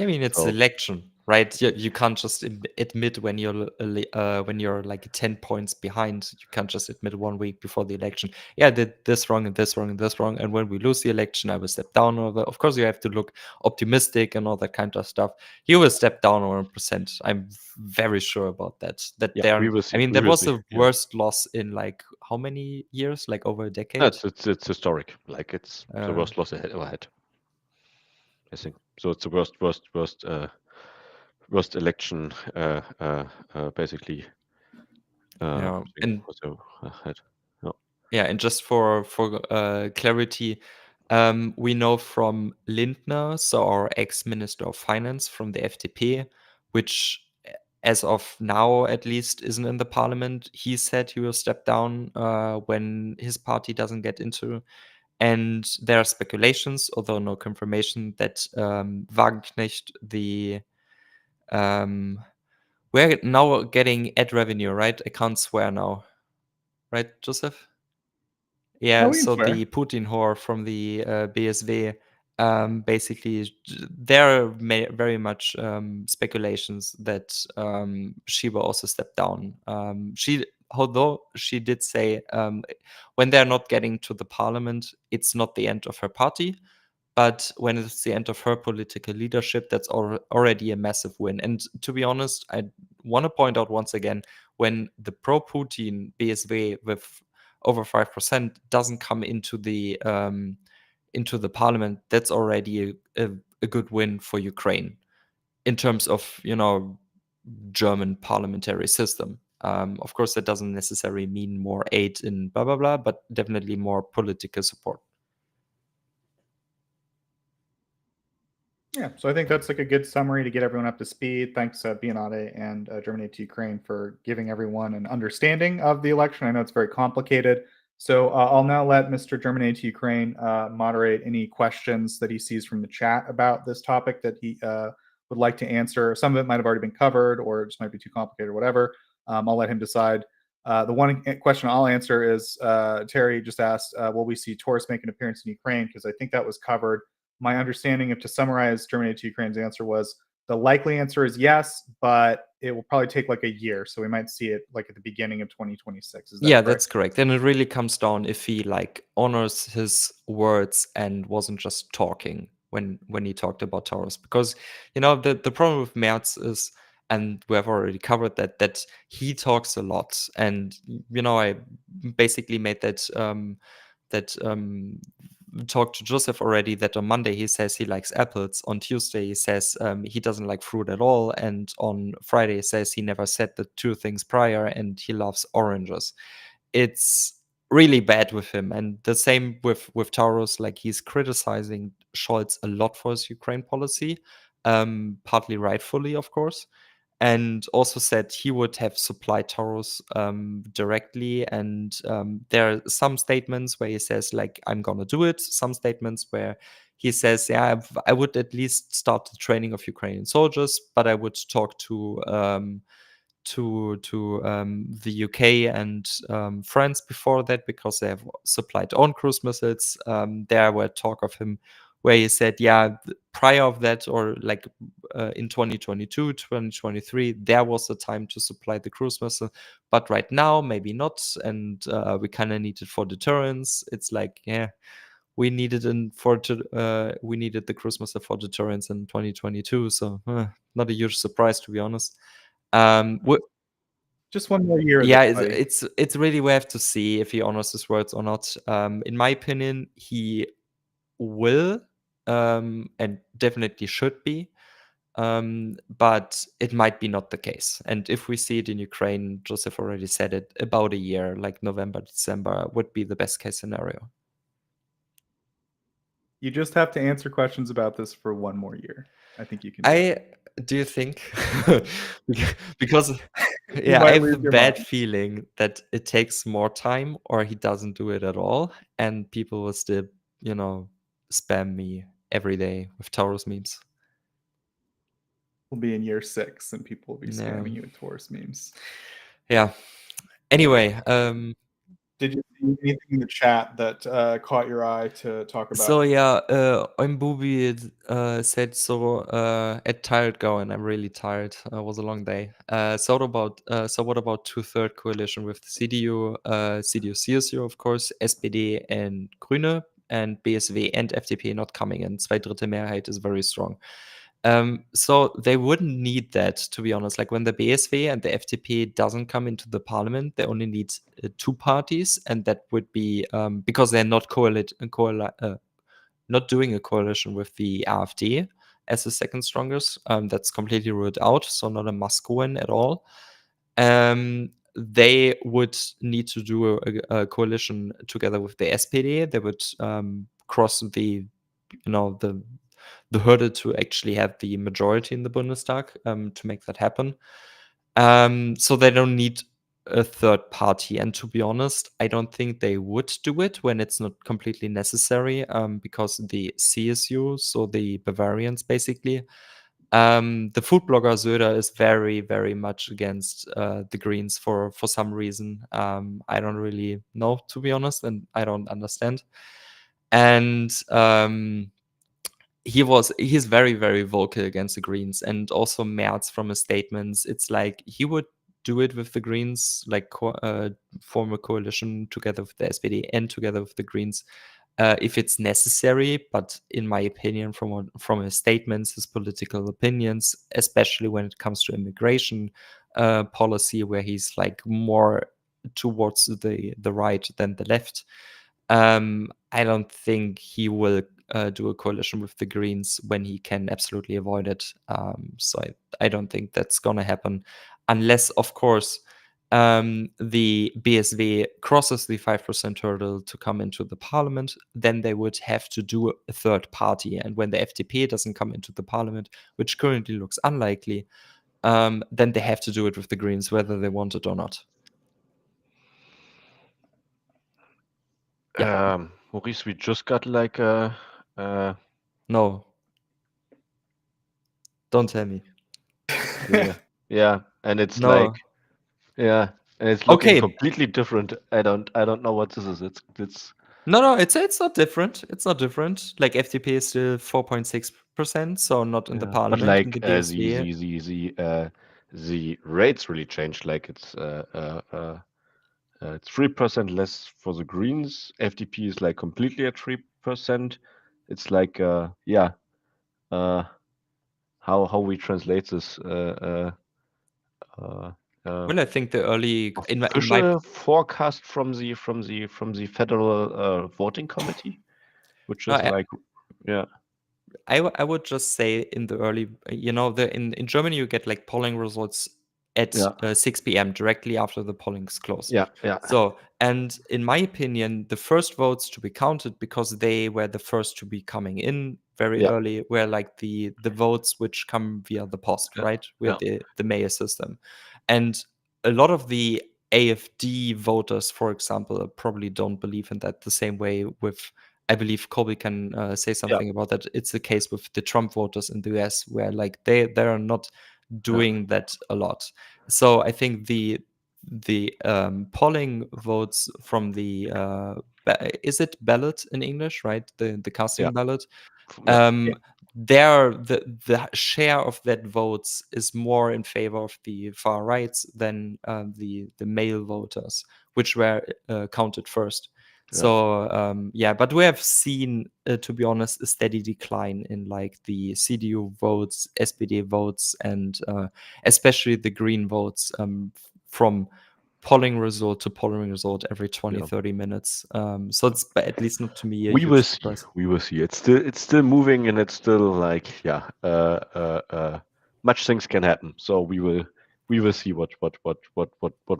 mean, it's election, right? You can't just admit when you're like 10 points behind. You can't just admit 1 week before the election, I did this wrong and this wrong and this wrong, and when we lose the election, I will step down. Of course, you have to look optimistic and all that kind of stuff. He will step down 100%. I'm very sure about that. we will see. I mean, that was the worst loss in like how many years? Like over a decade. It's historic. Like it's the worst loss ever had. I think so. It's the worst election, basically. And just for clarity, we know from Lindner, so our ex-minister of finance from the FDP, which as of now at least isn't in the parliament. He said he will step down when his party doesn't get into. And there are speculations, although no confirmation, that Wagenknecht, we're now getting ad revenue, right? I can't swear now. Right, Joseph? Yeah, so the Putin whore from the BSV, basically, there are very much speculations that she will also step down. Although she did say when they're not getting to the parliament, it's not the end of her party. But when it's the end of her political leadership, that's already a massive win. And to be honest, I want to point out once again, when the pro-Putin BSV with over 5% doesn't come into the parliament, that's already a good win for Ukraine in terms of German parliamentary system. Of course, that doesn't necessarily mean more aid in blah blah blah, but definitely more political support. Yeah, so I think that's like a good summary to get everyone up to speed. Thanks, Biennale and Germany to Ukraine for giving everyone an understanding of the election. I know it's very complicated. So I'll now let Mr. Germany to Ukraine moderate any questions that he sees from the chat about this topic that he would like to answer. Some of it might have already been covered or it just might be too complicated or whatever. I'll let him decide. The one question I'll answer is Terry just asked, will we see Taurus make an appearance in Ukraine? Because I think that was covered. My understanding, to summarize Germany to Ukraine's answer, was the likely answer is yes, but it will probably take like a year. So we might see it like at the beginning of 2026. Is that correct? That's correct. And it really comes down if he like honors his words and wasn't just talking when he talked about Taurus. Because, the problem with Merz is, and we have already covered that he talks a lot. And, I basically made that talked to Joseph already, that on Monday he says he likes apples, on Tuesday he says he doesn't like fruit at all, and on Friday he says he never said the two things prior and he loves oranges. It's really bad with him. And the same with Taurus, like he's criticizing Scholz a lot for his Ukraine policy, partly rightfully, of course, and also said he would have supplied Taurus directly. And there are some statements where he says, like, I'm going to do it. Some statements where he says, yeah, I would at least start the training of Ukrainian soldiers, but I would talk to the UK and France before that, because they have supplied own cruise missiles. There were talk of him where he said, yeah, prior of that, or like in 2022, 2023, there was the time to supply the cruise missile, but right now, maybe not. And we kind of need it for deterrence. It's like, yeah, we needed we needed the cruise missile for deterrence in 2022. So not a huge surprise, to be honest. Just one more year. Yeah, it's really, we have to see if he honors his words or not. In my opinion, he will and definitely should be. but it might be not the case. And if we see it in Ukraine, Joseph already said it, about a year, like November, December, would be the best case scenario. You just have to answer questions about this for one more year. I think you can. Do you think? Because You I might have lose the your bad mind. feeling that it takes more time, or he doesn't do it at all, and people will still, spam me every day with Taurus memes. We'll be in year 6 and people will be Yeah. spamming you with Taurus memes. Yeah. Anyway, did you see anything in the chat that caught your eye to talk about? So yeah, Oimbubi said so at tired going. I'm really tired. It was a long day. So what about two-third coalition with the CDU, CDU, CSU, of course, SPD and Grüne, and BSW and FDP not coming in. Zwei-Drittel Mehrheit is very strong. So they wouldn't need that, to be honest. Like when the BSW and the FDP doesn't come into the parliament, they only need 2 parties, and that would be because they're not not doing a coalition with the AfD as the second strongest. That's completely ruled out, so not a must-win at all. They would need to do a coalition together with the SPD. They would cross the hurdle to actually have the majority in the Bundestag to make that happen. So they don't need a third party. And to be honest, I don't think they would do it when it's not completely necessary, because the CSU, so the Bavarians basically, the food blogger Söder is very, very much against the Greens for some reason. I don't really know, to be honest, and I don't understand. And he's very, very vocal against the Greens, and also Merz from his statements, it's like he would do it with the Greens, like form a coalition together with the SPD and together with the Greens if it's necessary. But in my opinion, from his statements, his political opinions, especially when it comes to immigration policy, where he's like more towards the right than the left, I don't think he will do a coalition with the Greens when he can absolutely avoid it. So I don't think that's going to happen unless, of course, the BSW crosses the 5% hurdle to come into the parliament. Then they would have to do a third party. And when the FDP doesn't come into the parliament, which currently looks unlikely, then they have to do it with the Greens, whether they want it or not. Yeah. Maurice, we just got like a. No. Don't tell me. Yeah, and it's No. like, and it's looking completely different. I don't know what this is. It's No, it's not different. It's not different. Like FDP is still 4.6%, so not in the parliament. but like in the BSW. the rates really changed. Like it's 3% less for the Greens. FDP is like completely at 3%. It's like how we translate this. Well, I think the early official forecast from the federal voting committee, which is I would just say in the early, in Germany you get like polling results at 6 p.m. directly after the polling's closed. Yeah. So, and in my opinion, the first votes to be counted, because they were the first to be coming in very early, were like the votes which come via the post, right? With the mail system. And a lot of the AfD voters, for example, probably don't believe in that the same way with, I believe Colby can say something about that. It's the case with the Trump voters in the US, where like they are not doing that a lot. So I think the polling votes from the is it ballot in English, right? The casting ballot. There the share of that votes is more in favor of the far rights than the male voters, which were counted first. So but we have seen, to be honest, a steady decline in like the CDU votes, SPD votes, and especially the Green votes from polling result to polling result every 20, Yeah. 30 minutes. So it's at least not to me a We huge will see. surprise. We will see. It's still moving, and it's still like much things can happen. So we will see what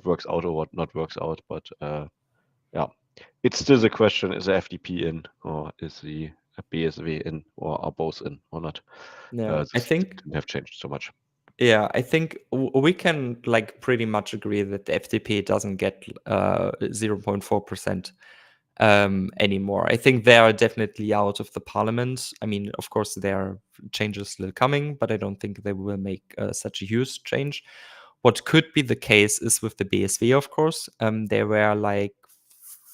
works out or what not works out. But yeah, it's still the question: is the FDP in, or is the BSV in, or are both in, or not? Yeah, I think didn't have changed so much. Yeah, I think we can like pretty much agree that the FDP doesn't get 0.4% anymore. I think they are definitely out of the parliament. I mean, of course, there are changes still coming, but I don't think they will make such a huge change. What could be the case is with the BSV, of course. They were like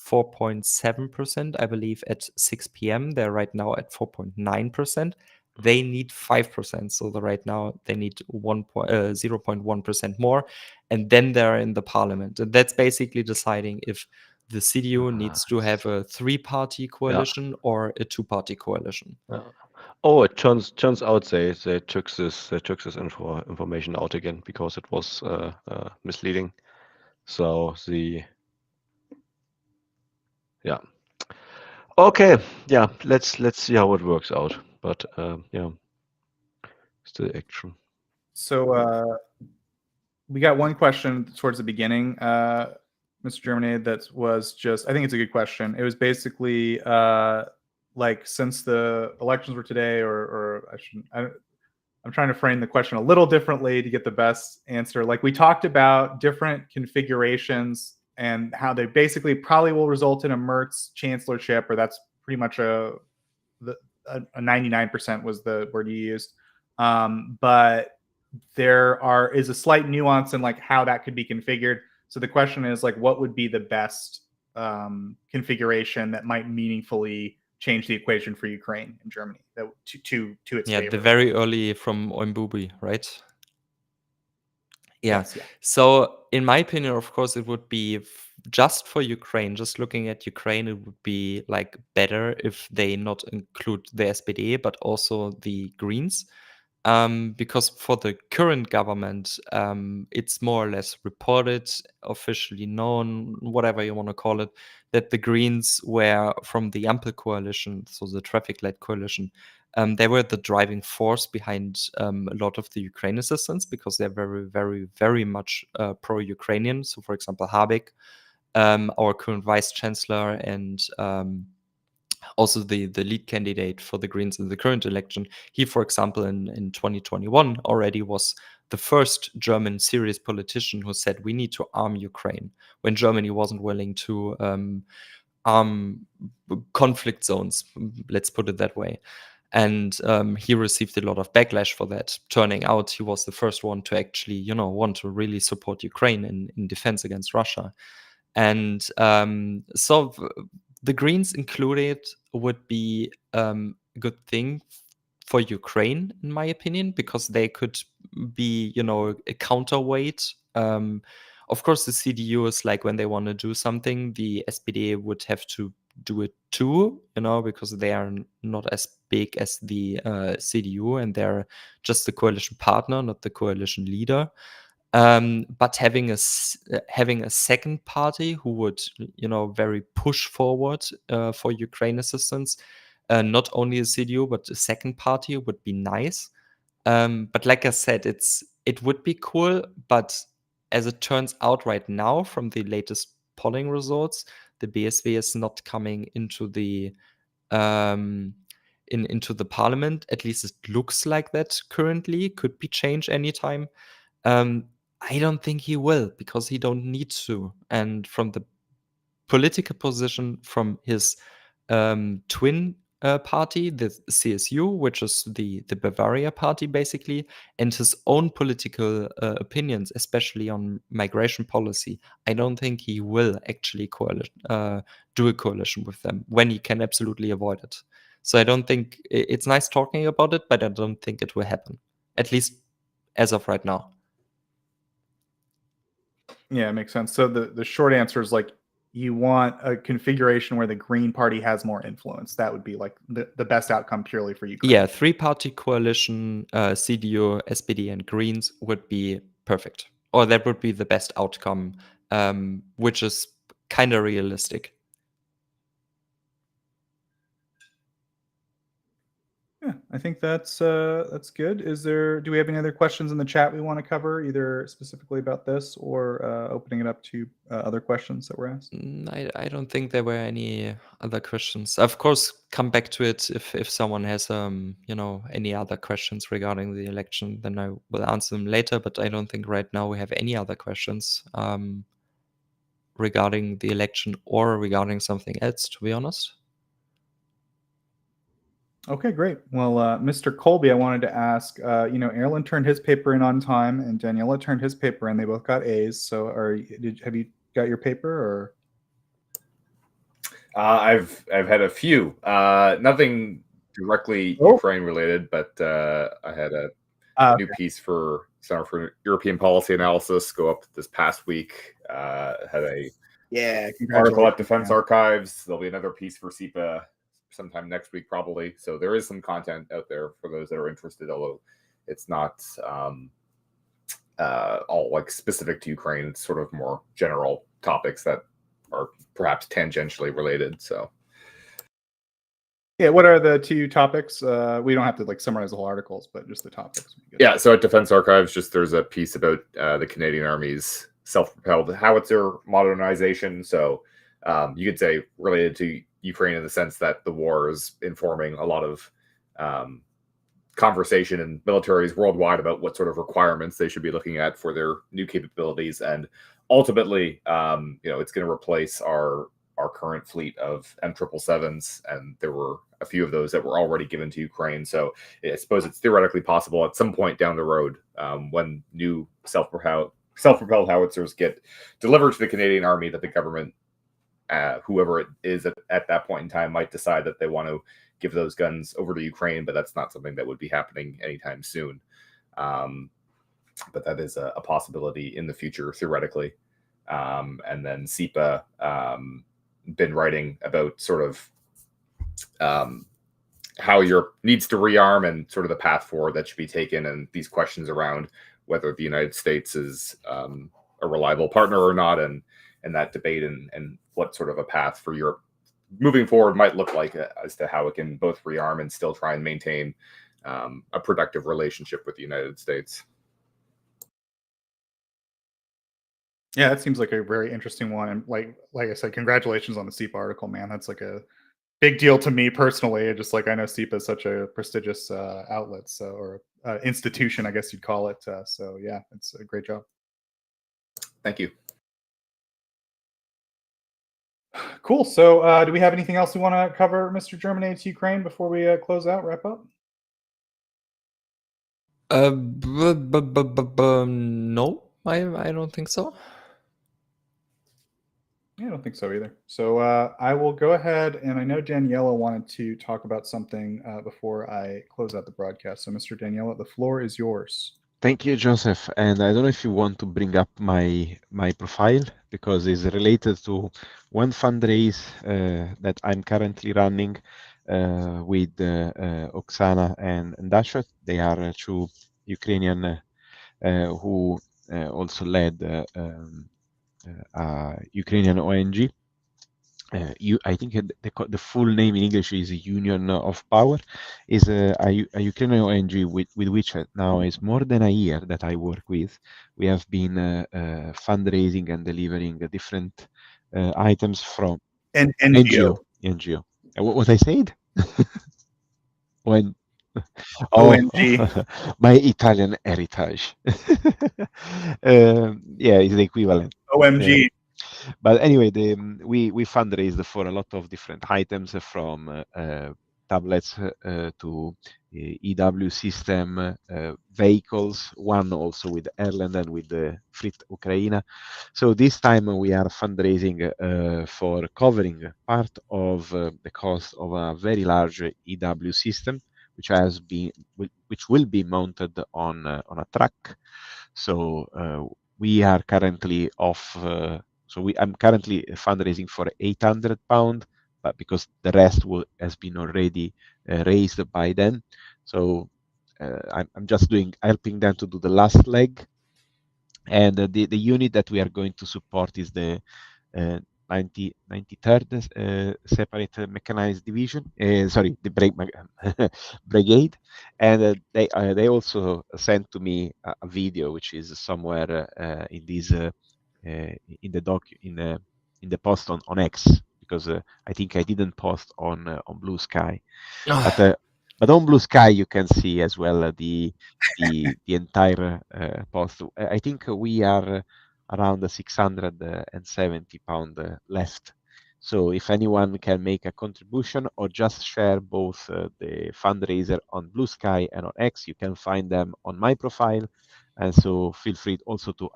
4.7%, I believe, at 6 p.m. They're right now at 4.9%. They need 5%. So right now they need 0.1% more. And then they're in the parliament. And that's basically deciding if the CDU needs to have a 3-party coalition or a 2-party coalition. Oh, it turns out they took this information out again because it was misleading. So okay, yeah, let's see how it works out. But yeah, still action. So we got one question towards the beginning, Mr. Germany, that was just, I think it's a good question. It was basically like, since the elections were today, or I'm trying to frame the question a little differently to get the best answer. Like, we talked about different configurations and how they basically probably will result in a Merz chancellorship, or that's pretty much a 99% was the word you used. But there is a slight nuance in like how that could be configured. So the question is like, what would be the best configuration that might meaningfully change the equation for Ukraine and Germany to its favor? The very early from Oimbubi, right? Yeah. Yes, yeah. So in my opinion, of course, it would be just for Ukraine, just looking at Ukraine, it would be like better if they not include the SPD, but also the Greens. Because for the current government, it's more or less reported, officially known, whatever you want to call it, that the Greens were from the unpack coalition, so the traffic light coalition. They were the driving force behind a lot of the Ukraine assistance because they're very, very, very much pro-Ukrainian. So, for example, Habeck, our current vice chancellor, and also the lead candidate for the Greens in the current election. He, for example, in 2021 already was the first German serious politician who said we need to arm Ukraine when Germany wasn't willing to arm conflict zones, let's put it that way. And he received a lot of backlash for that. Turning out he was the first one to actually, want to really support Ukraine in defense against Russia. And so the Greens included would be a good thing for Ukraine, in my opinion, because they could be, a counterweight. Of course, the CDU is like when they want to do something, the SPD would have to do it too, because they are not as big as the CDU and they're just the coalition partner, not the coalition leader. But having a second party who would, very push forward for Ukraine assistance, not only the CDU but a second party would be nice. But like I said, it would be cool. But as it turns out right now, from the latest polling results, the BSV is not coming into the into the parliament. At least it looks like that currently. Could be changed anytime. I don't think he will because he don't need to. And from the political position from his twin party, the CSU, which is the Bavaria party basically, and his own political opinions, especially on migration policy, I don't think he will actually do a coalition with them when he can absolutely avoid it. So I don't think it's nice talking about it, but I don't think it will happen, at least as of right now. Yeah, it makes sense. So the short answer is like, you want a configuration where the Green Party has more influence. That would be like the best outcome purely for Ukraine. Yeah, 3-party coalition, CDU, SPD, and Greens would be perfect. Or that would be the best outcome which is kind of realistic. Yeah, I think that's good. Do we have any other questions in the chat we want to cover, either specifically about this or opening it up to other questions that were asked? I don't think there were any other questions. Of course, come back to it if someone has any other questions regarding the election, then I will answer them later. But I don't think right now we have any other questions regarding the election or regarding something else, to be honest. Okay, great. Well, Mr. Colby, I wanted to ask, Erlen turned his paper in on time and Daniela turned his paper in. They both got A's. So have you got your paper or? I've had a few. Nothing directly Ukraine related, but I had a new piece for Center for European Policy Analysis go up this past week. Had a article at Defense Archives. There'll be another piece for SIPA sometime next week, probably. So there is some content out there for those that are interested, although it's not all like specific to Ukraine. It's sort of more general topics that are perhaps tangentially related. So yeah, what are the two topics? We don't have to like summarize the whole articles, but just the topics. Yeah, so at Defense Archives, there's a piece about the Canadian Army's self-propelled howitzer modernization. So you could say related to Ukraine in the sense that the war is informing a lot of conversation in militaries worldwide about what sort of requirements they should be looking at for their new capabilities. And ultimately, it's going to replace our current fleet of M777s, and there were a few of those that were already given to Ukraine. So I suppose it's theoretically possible at some point down the road, when new self-propelled howitzers get delivered to the Canadian Army, that the government, whoever it is at that point in time, might decide that they want to give those guns over to Ukraine, but that's not something that would be happening anytime soon. But that is a possibility in the future, theoretically. And then SIPA been writing about sort of how Europe needs to rearm and sort of the path forward that should be taken, and these questions around whether the United States is a reliable partner or not, and that debate and what sort of a path for Europe moving forward might look like as to how it can both rearm and still try and maintain a productive relationship with the United States. Yeah, that seems like a very interesting one. And like I said, congratulations on the SIPA article, man. That's like a big deal to me personally. Just like I know SIPA is such a prestigious outlet, or institution, I guess you'd call it. So yeah, it's a great job. Thank you. Cool. So do we have anything else we want to cover, Mr. Germinates Ukraine, before we close out, wrap up? No, I don't think so. Yeah, I don't think so either. So I will go ahead, and I know Daniela wanted to talk about something before I close out the broadcast. So Mr. Daniela, the floor is yours. Thank you, Joseph. And I don't know if you want to bring up my profile, because it's related to one fundraise that I'm currently running with Oksana and Dasha. They are two Ukrainian who also led Ukrainian ONG. I think the full name in English is Union of Power, is a Ukrainian ONG with which now is more than a year that I work with. We have been fundraising and delivering different items from NGO. What I said? When ONG. My Italian heritage. Yeah, it's the equivalent. OMG. But anyway, we fundraised for a lot of different items, from tablets to EW system, vehicles, one also with Ireland and with the Frit Ukraine. So this time we are fundraising for covering part of the cost of a very large EW system, which will be mounted on a truck. So we are currently off. I'm currently fundraising for £800, but because the rest has been already raised by then. So I'm just helping them to do the last leg. And the unit that we are going to support is the 93rd Separate Mechanized Division, sorry, the brigade. And they also sent to me a video, which is somewhere in this in the post on X, because I think I didn't post on Blue Sky. But on Blue Sky you can see as well the entire post. I think we are around the 670 pound left. So if anyone can make a contribution or just share both the fundraiser on Blue Sky and on X, you can find them on my profile. And so feel free also to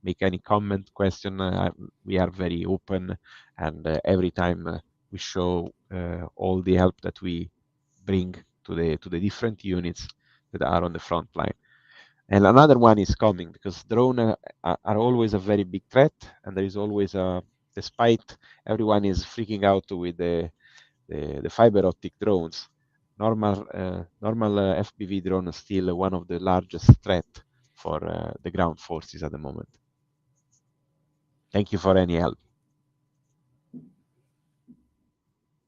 make any comment, question. We are very open, and every time we show all the help that we bring to the different units that are on the front line. And another one is coming, because drones are always a very big threat, and there is always despite everyone is freaking out with the fiber optic drones, normal FPV drone is still one of the largest threat for the ground forces at the moment. Thank you for any help.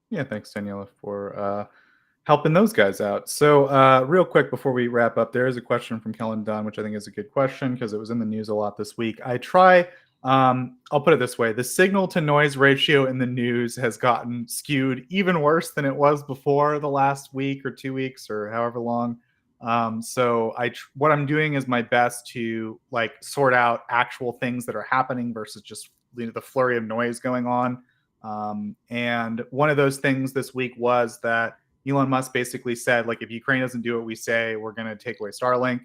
Yeah, thanks, Daniele, for helping those guys out. So real quick before we wrap up, there is a question from Kellen Dunn, which I think is a good question because it was in the news a lot this week. I'll put it this way. The signal to noise ratio in the news has gotten skewed even worse than it was before the last week or 2 weeks or however long. So what I'm doing is my best to like sort out actual things that are happening versus just the flurry of noise going on. And one of those things this week was that Elon Musk basically said, like, if Ukraine doesn't do what we say, we're going to take away Starlink.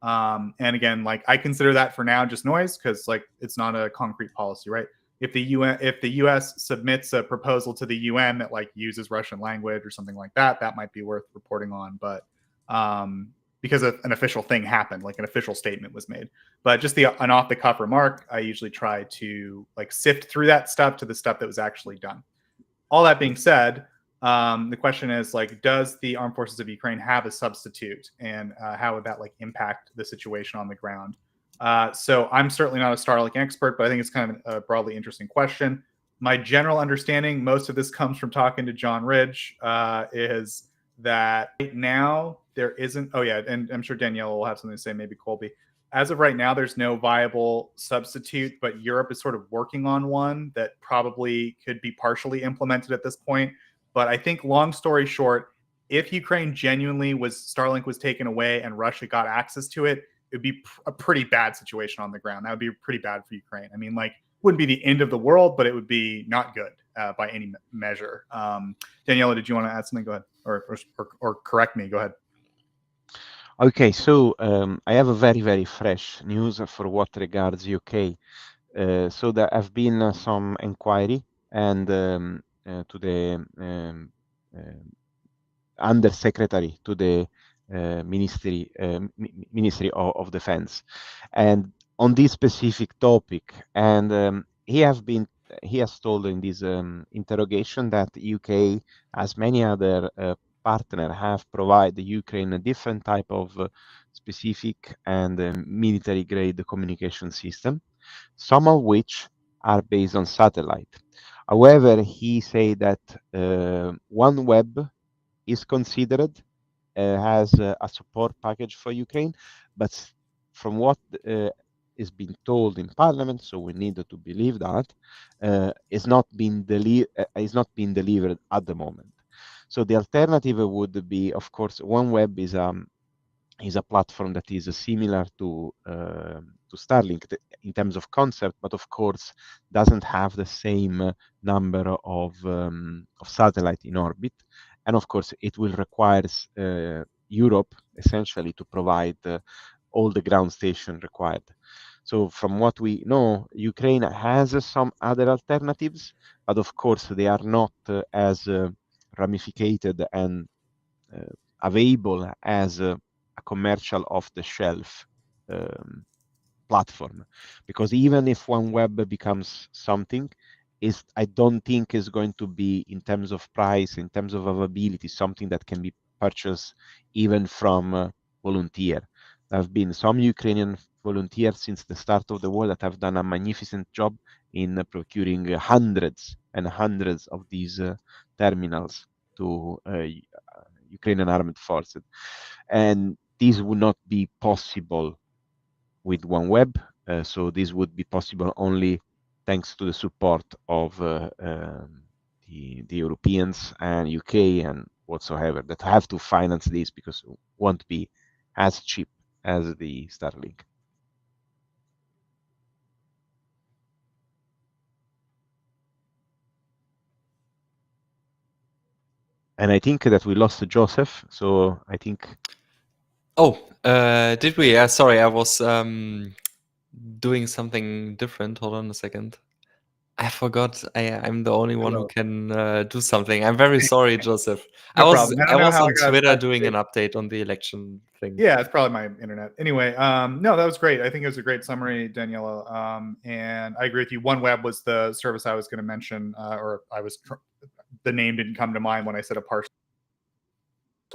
And again, like, I consider that for now just noise because like it's not a concrete policy, right? If the US submits a proposal to the UN that like uses Russian language or something like that, that might be worth reporting on. But because an official thing happened, like an official statement was made. But just an off the cuff remark, I usually try to like sift through that stuff to the stuff that was actually done. All that being said, the question is like, does the armed forces of Ukraine have a substitute, and how would that like impact the situation on the ground? So I'm certainly not a Starlink expert, but I think it's kind of a broadly interesting question. My general understanding, most of this comes from talking to John Ridge, is that right now there isn't. Oh yeah, and I'm sure Danielle will have something to say. Maybe Colby. As of right now, there's no viable substitute, but Europe is sort of working on one that probably could be partially implemented at this point. But I think, long story short, if Ukraine genuinely Starlink was taken away and Russia got access to it, it would be a pretty bad situation on the ground. That would be pretty bad for Ukraine. I mean, like, wouldn't be the end of the world, but it would be not good by any measure. Daniela, did you want to add something? Go ahead, or correct me. Go ahead. Okay, so I have a very fresh news for what regards UK. So there have been some inquiry and to the undersecretary to the Ministry of Defense, and on this specific topic, and he has told in this interrogation that UK, as many other partners, have provided Ukraine a different type of specific and military grade communication system, some of which are based on satellite. However, he said that OneWeb is considered has a support package for Ukraine, but from what is being told in Parliament, so we need to believe that is not being delivered at the moment. So the alternative would be, of course, OneWeb is a platform that is similar to Starlink in terms of concept, but of course doesn't have the same number of satellite in orbit, and of course it will require Europe essentially to provide all the ground station required. So from what we know, Ukraine has some other alternatives, but of course they are not as ramificated and available as a commercial off-the-shelf platform. Because even if OneWeb becomes something, I don't think is going to be, in terms of price, in terms of availability, something that can be purchased even from volunteer. There have been some Ukrainian volunteers since the start of the war that have done a magnificent job in procuring hundreds and hundreds of these terminals to Ukrainian armed forces. And this would not be possible with OneWeb. So this would be possible only thanks to the support of the Europeans and UK and whatsoever that have to finance this because it won't be as cheap as the Starlink. And I think that we lost Joseph, so I think. Oh, did we? Sorry, I was doing something different. Hold on a second. I forgot. I'm the only one who can do something. I'm very sorry, Joseph. No problem. I was how on I got Twitter that doing big. an update on the election thing. Yeah, it's probably my internet. Anyway, no, that was great. I think it was a great summary, Daniele. And I agree with you. OneWeb was the service I was going to mention, or the name didn't come to mind when I said a partial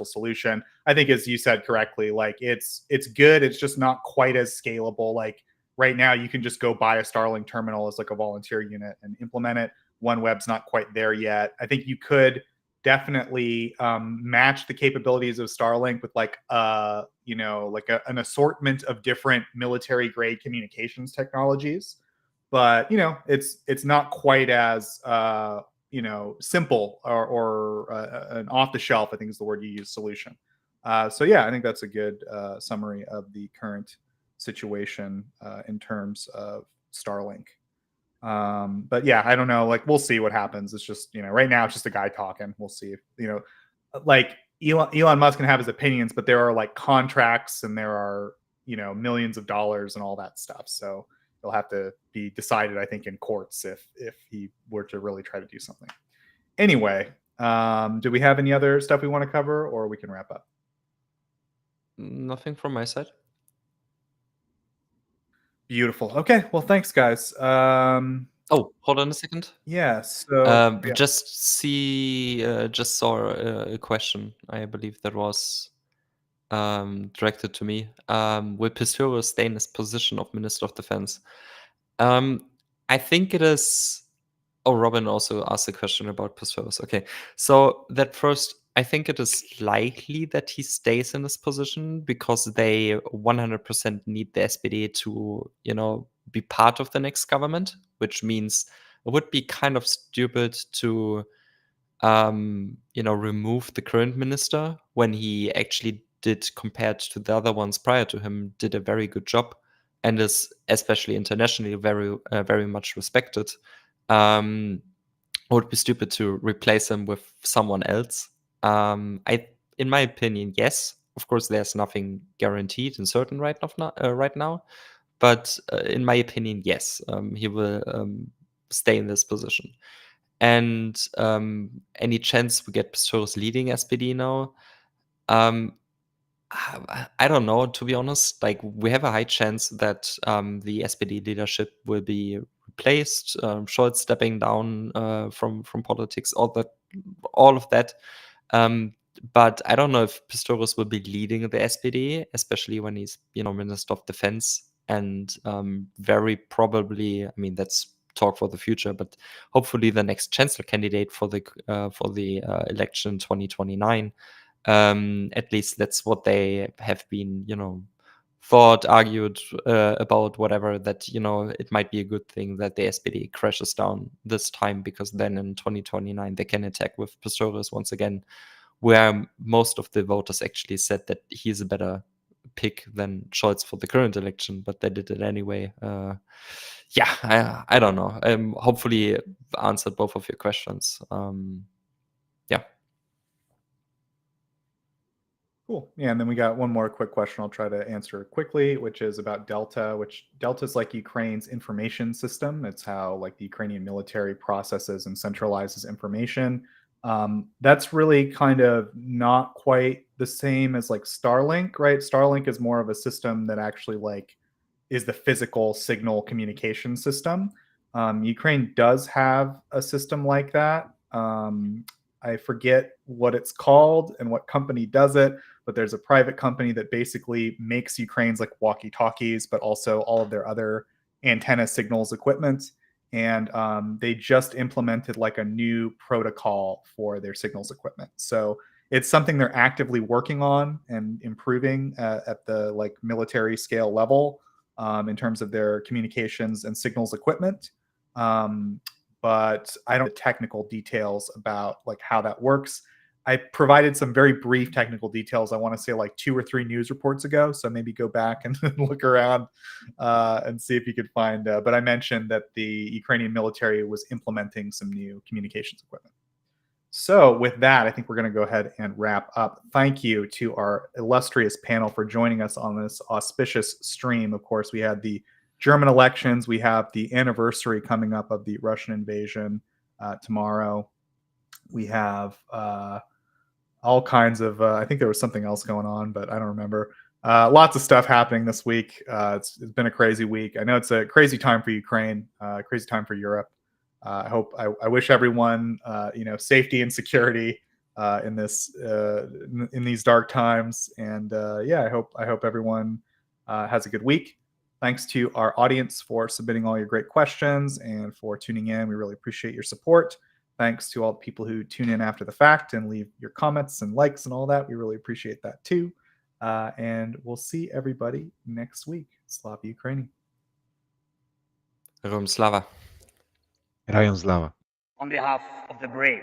solution. I think, as you said correctly, like it's good. It's just not quite as scalable. Like right now, you can just go buy a Starlink terminal as like a volunteer unit and implement it. OneWeb's not quite there yet. I think you could definitely match the capabilities of Starlink with like an assortment of different military grade communications technologies, but it's not quite as simple or an off the shelf, I think is the word you use, solution. So yeah, I think that's a good summary of the current situation in terms of Starlink. But yeah, I don't know. Like, we'll see what happens. It's just, right now it's just a guy talking. We'll see if, like Elon Musk can have his opinions, but there are like contracts and there are, millions of dollars and all that stuff. So it'll have to be decided, I think, in courts if he were to really try to do something. Anyway, do we have any other stuff we want to cover, or we can wrap up? Nothing from my side. Beautiful. Okay. Well, thanks, guys. Oh, hold on a second. Yeah. So yeah. Just saw a question. I believe that was directed to me. Will Pistorius stay in his position of Minister of Defense? I think it is. Oh, Robin also asked a question about Pistorius. Okay, so that first, I think it is likely that he stays in this position because they 100% need the SPD to, be part of the next government, which means it would be kind of stupid to, remove the current minister when he actually did, compared to the other ones prior to him, did a very good job and is especially internationally very much respected. It would be stupid to replace him with someone else. In my opinion, yes. Of course, there's nothing guaranteed and certain right now. But in my opinion, yes, he will stay in this position. And any chance we get Pistorius leading SPD now? I don't know, to be honest. Like, we have a high chance that the SPD leadership will be replaced, Scholz stepping down from politics, all of that. But I don't know if Pistorius will be leading the SPD, especially when he's, Minister of Defense, and very probably, I mean, that's talk for the future, but hopefully the next chancellor candidate for the election in 2029. At least that's what they have been, thought, argued about, whatever, that, it might be a good thing that the SPD crashes down this time, because then in 2029 they can attack with Pistorius once again, where most of the voters actually said that he's a better pick than Scholz for the current election, but they did it anyway. I don't know. Hopefully answered both of your questions. Yeah. Cool. Yeah, and then we got one more quick question I'll try to answer quickly, which is about Delta, which Delta is like Ukraine's information system. It's how like the Ukrainian military processes and centralizes information. That's really kind of not quite the same as like Starlink, right? Starlink is more of a system that actually like is the physical signal communication system. Ukraine does have a system like that. I forget what it's called and what company does it, but there's a private company that basically makes Ukraine's like walkie-talkies, but also all of their other antenna signals equipment. And they just implemented like a new protocol for their signals equipment. So it's something they're actively working on and improving at the like military scale level in terms of their communications and signals equipment. But I don't know the technical details about like how that works. I provided some very brief technical details. I want to say like 2 or 3 news reports ago. So maybe go back and look around and see if you could find. But I mentioned that the Ukrainian military was implementing some new communications equipment. So with that, I think we're going to go ahead and wrap up. Thank you to our illustrious panel for joining us on this auspicious stream. Of course, we had the German elections. We have the anniversary coming up of the Russian invasion tomorrow. We have all kinds of, I think there was something else going on, but I don't remember. Lots of stuff happening this week. It's been a crazy week. I know it's a crazy time for Ukraine, crazy time for Europe. I wish everyone, safety and security in this in these dark times. And I hope everyone has a good week. Thanks to our audience for submitting all your great questions and for tuning in. We really appreciate your support. Thanks to all the people who tune in after the fact and leave your comments and likes and all that. We really appreciate that too. And we'll see everybody next week. Slava Ukraini. Slava. Rayon Slava. On behalf of the brave.